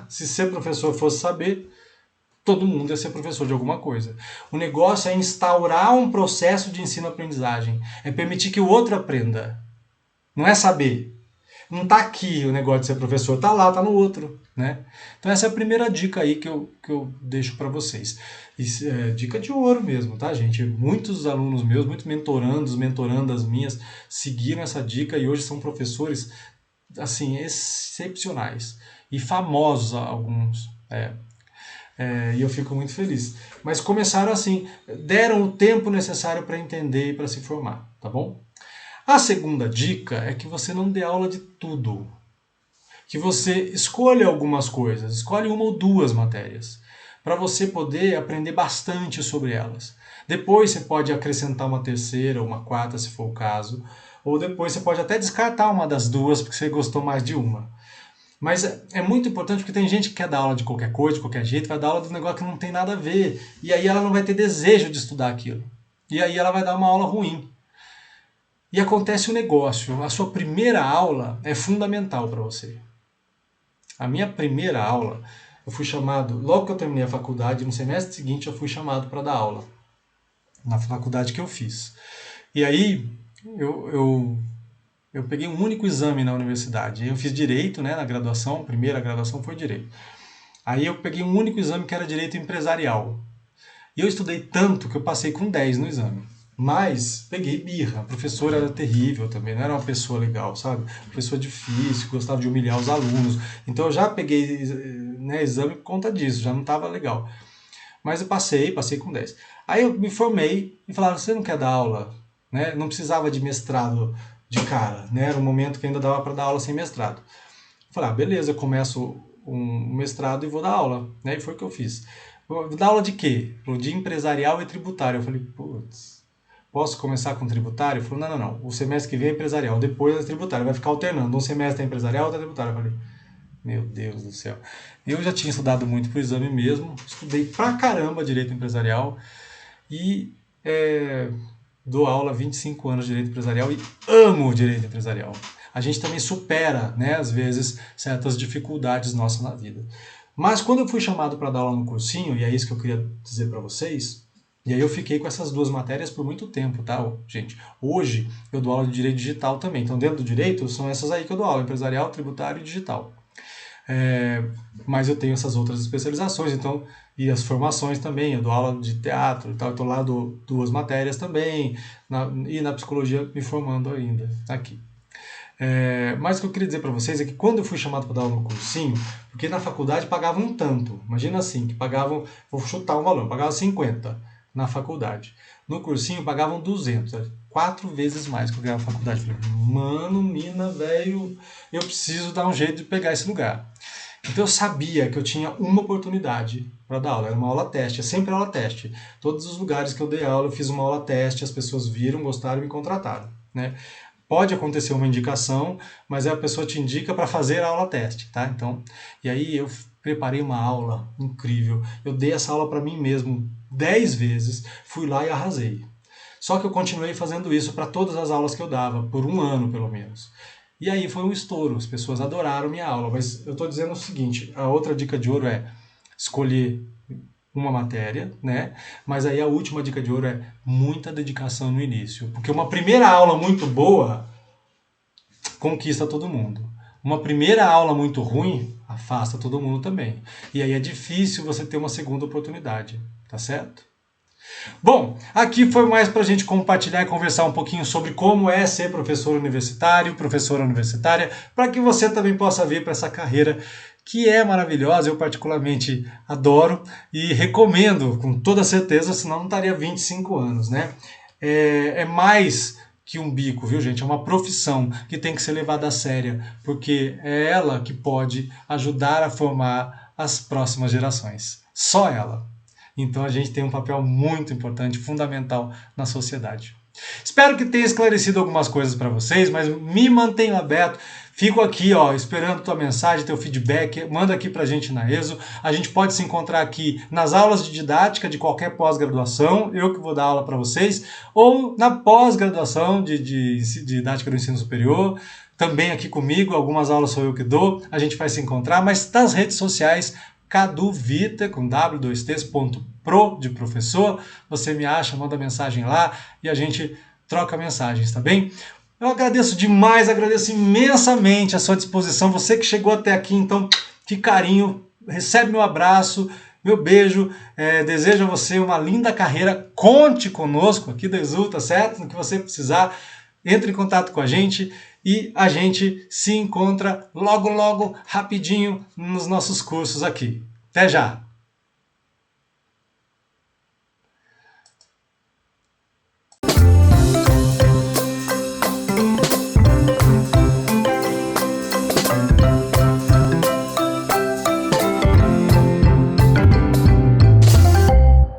Se ser professor fosse saber, todo mundo ia ser professor de alguma coisa. O negócio é instaurar um processo de ensino-aprendizagem. É permitir que o outro aprenda. Não é saber. Não está aqui o negócio de ser professor. Está lá, está no outro, né? Então essa é a primeira dica aí que eu deixo para vocês. Isso é dica de ouro mesmo, tá, gente? Muitos alunos meus, muitos mentorandas minhas, seguiram essa dica e hoje são professores, assim, excepcionais. E famosos alguns. E eu fico muito feliz. Mas começaram assim, deram o tempo necessário para entender e para se formar, tá bom? A segunda dica é que você não dê aula de tudo. Que você escolha algumas coisas, escolhe 1 ou 2 matérias, para você poder aprender bastante sobre elas. Depois você pode acrescentar uma 3ª ou uma 4ª, se for o caso, ou depois você pode até descartar uma das 2 porque você gostou mais de uma. Mas é muito importante porque tem gente que quer dar aula de qualquer coisa, de qualquer jeito, vai dar aula de um negócio que não tem nada a ver. E aí ela não vai ter desejo de estudar aquilo. E aí ela vai dar uma aula ruim. E acontece um negócio, a sua primeira aula é fundamental para você. A minha primeira aula, eu fui chamado, logo que eu terminei a faculdade, no semestre seguinte eu fui chamado para dar aula, na faculdade que eu fiz. E aí, eu peguei um único exame na universidade. Eu fiz Direito, né, na graduação, a primeira graduação foi Direito. Aí eu peguei um único exame que era Direito Empresarial. E eu estudei tanto que eu passei com 10 no exame. Mas peguei birra, a professora era terrível também, não era uma pessoa legal, sabe? Pessoa difícil, gostava de humilhar os alunos. Então eu já peguei, né, exame por conta disso, já não estava legal. Mas eu passei com 10. Aí eu me formei e falaram, você não quer dar aula? Né? Não precisava de mestrado de cara, né? Era um momento que ainda dava para dar aula sem mestrado. Eu falei, beleza, eu começo um mestrado e vou dar aula. Né? E foi o que eu fiz. Vou dar aula de quê? De empresarial e tributário. Eu falei, putz, posso começar com tributário? Ele falou, não. O semestre que vem é empresarial, depois é tributário. Vai ficar alternando. Um semestre é empresarial, outro é tributário. Eu falei, meu Deus do céu. Eu já tinha estudado muito pro exame mesmo. Estudei pra caramba Direito Empresarial. E dou aula há 25 anos de Direito Empresarial e amo o Direito Empresarial. A gente também supera, né, às vezes, certas dificuldades nossas na vida. Mas quando eu fui chamado para dar aula no cursinho, e é isso que eu queria dizer para vocês, e aí eu fiquei com essas duas matérias por muito tempo, tá, gente? Hoje eu dou aula de Direito Digital também. Então, dentro do Direito, são essas aí que eu dou aula, Empresarial, Tributário e Digital. Mas eu tenho essas outras especializações, então, e as formações também, eu dou aula de teatro e tal, então lá dou 2 matérias também, e na psicologia me formando ainda, aqui. Mas o que eu queria dizer para vocês é que quando eu fui chamado para dar aula no cursinho, porque na faculdade pagavam um tanto, imagina assim, que pagavam, vou chutar um valor, pagavam 50 na faculdade. No cursinho pagavam 200, 4 vezes mais que eu ganhava na faculdade. Eu falei, mano, mina, velho, eu preciso dar um jeito de pegar esse lugar. Então eu sabia que eu tinha uma oportunidade para dar aula, era uma aula teste, é sempre aula teste. Todos os lugares que eu dei aula eu fiz uma aula teste, as pessoas viram, gostaram e me contrataram, né? Pode acontecer uma indicação, mas a pessoa te indica para fazer a aula teste, tá? Então, e aí eu preparei uma aula incrível, eu dei essa aula para mim mesmo 10 vezes, fui lá e arrasei. Só que eu continuei fazendo isso para todas as aulas que eu dava, por 1 ano pelo menos. E aí foi um estouro, as pessoas adoraram minha aula, mas eu estou dizendo o seguinte, a outra dica de ouro é escolher uma matéria, né? Mas aí a última dica de ouro é muita dedicação no início, porque uma primeira aula muito boa conquista todo mundo. Uma primeira aula muito ruim afasta todo mundo também. E aí é difícil você ter uma segunda oportunidade, tá certo? Bom, aqui foi mais para a gente compartilhar e conversar um pouquinho sobre como é ser professor universitário, professora universitária, para que você também possa vir para essa carreira que é maravilhosa, eu particularmente adoro e recomendo com toda certeza, senão não estaria 25 anos, né? É mais que um bico, viu, gente? É uma profissão que tem que ser levada a sério, porque é ela que pode ajudar a formar as próximas gerações. Só ela. Então a gente tem um papel muito importante, fundamental na sociedade. Espero que tenha esclarecido algumas coisas para vocês, mas me mantenho aberto. Fico aqui, esperando tua mensagem, teu feedback. Manda aqui pra gente na ESO. A gente pode se encontrar aqui nas aulas de didática de qualquer pós-graduação, eu que vou dar aula para vocês, ou na pós-graduação de didática do ensino superior, também aqui comigo, algumas aulas sou eu que dou. A gente vai se encontrar, mas nas redes sociais, Caduviter, com w2ts.pro de professor, você me acha, manda mensagem lá e a gente troca mensagens, tá bem? Eu agradeço demais, agradeço imensamente a sua disposição, você que chegou até aqui, então, que carinho, recebe meu abraço, meu beijo, desejo a você uma linda carreira, conte conosco aqui da ESU, tá certo? No que você precisar, entre em contato com a gente e a gente se encontra logo, rapidinho nos nossos cursos aqui. Até já!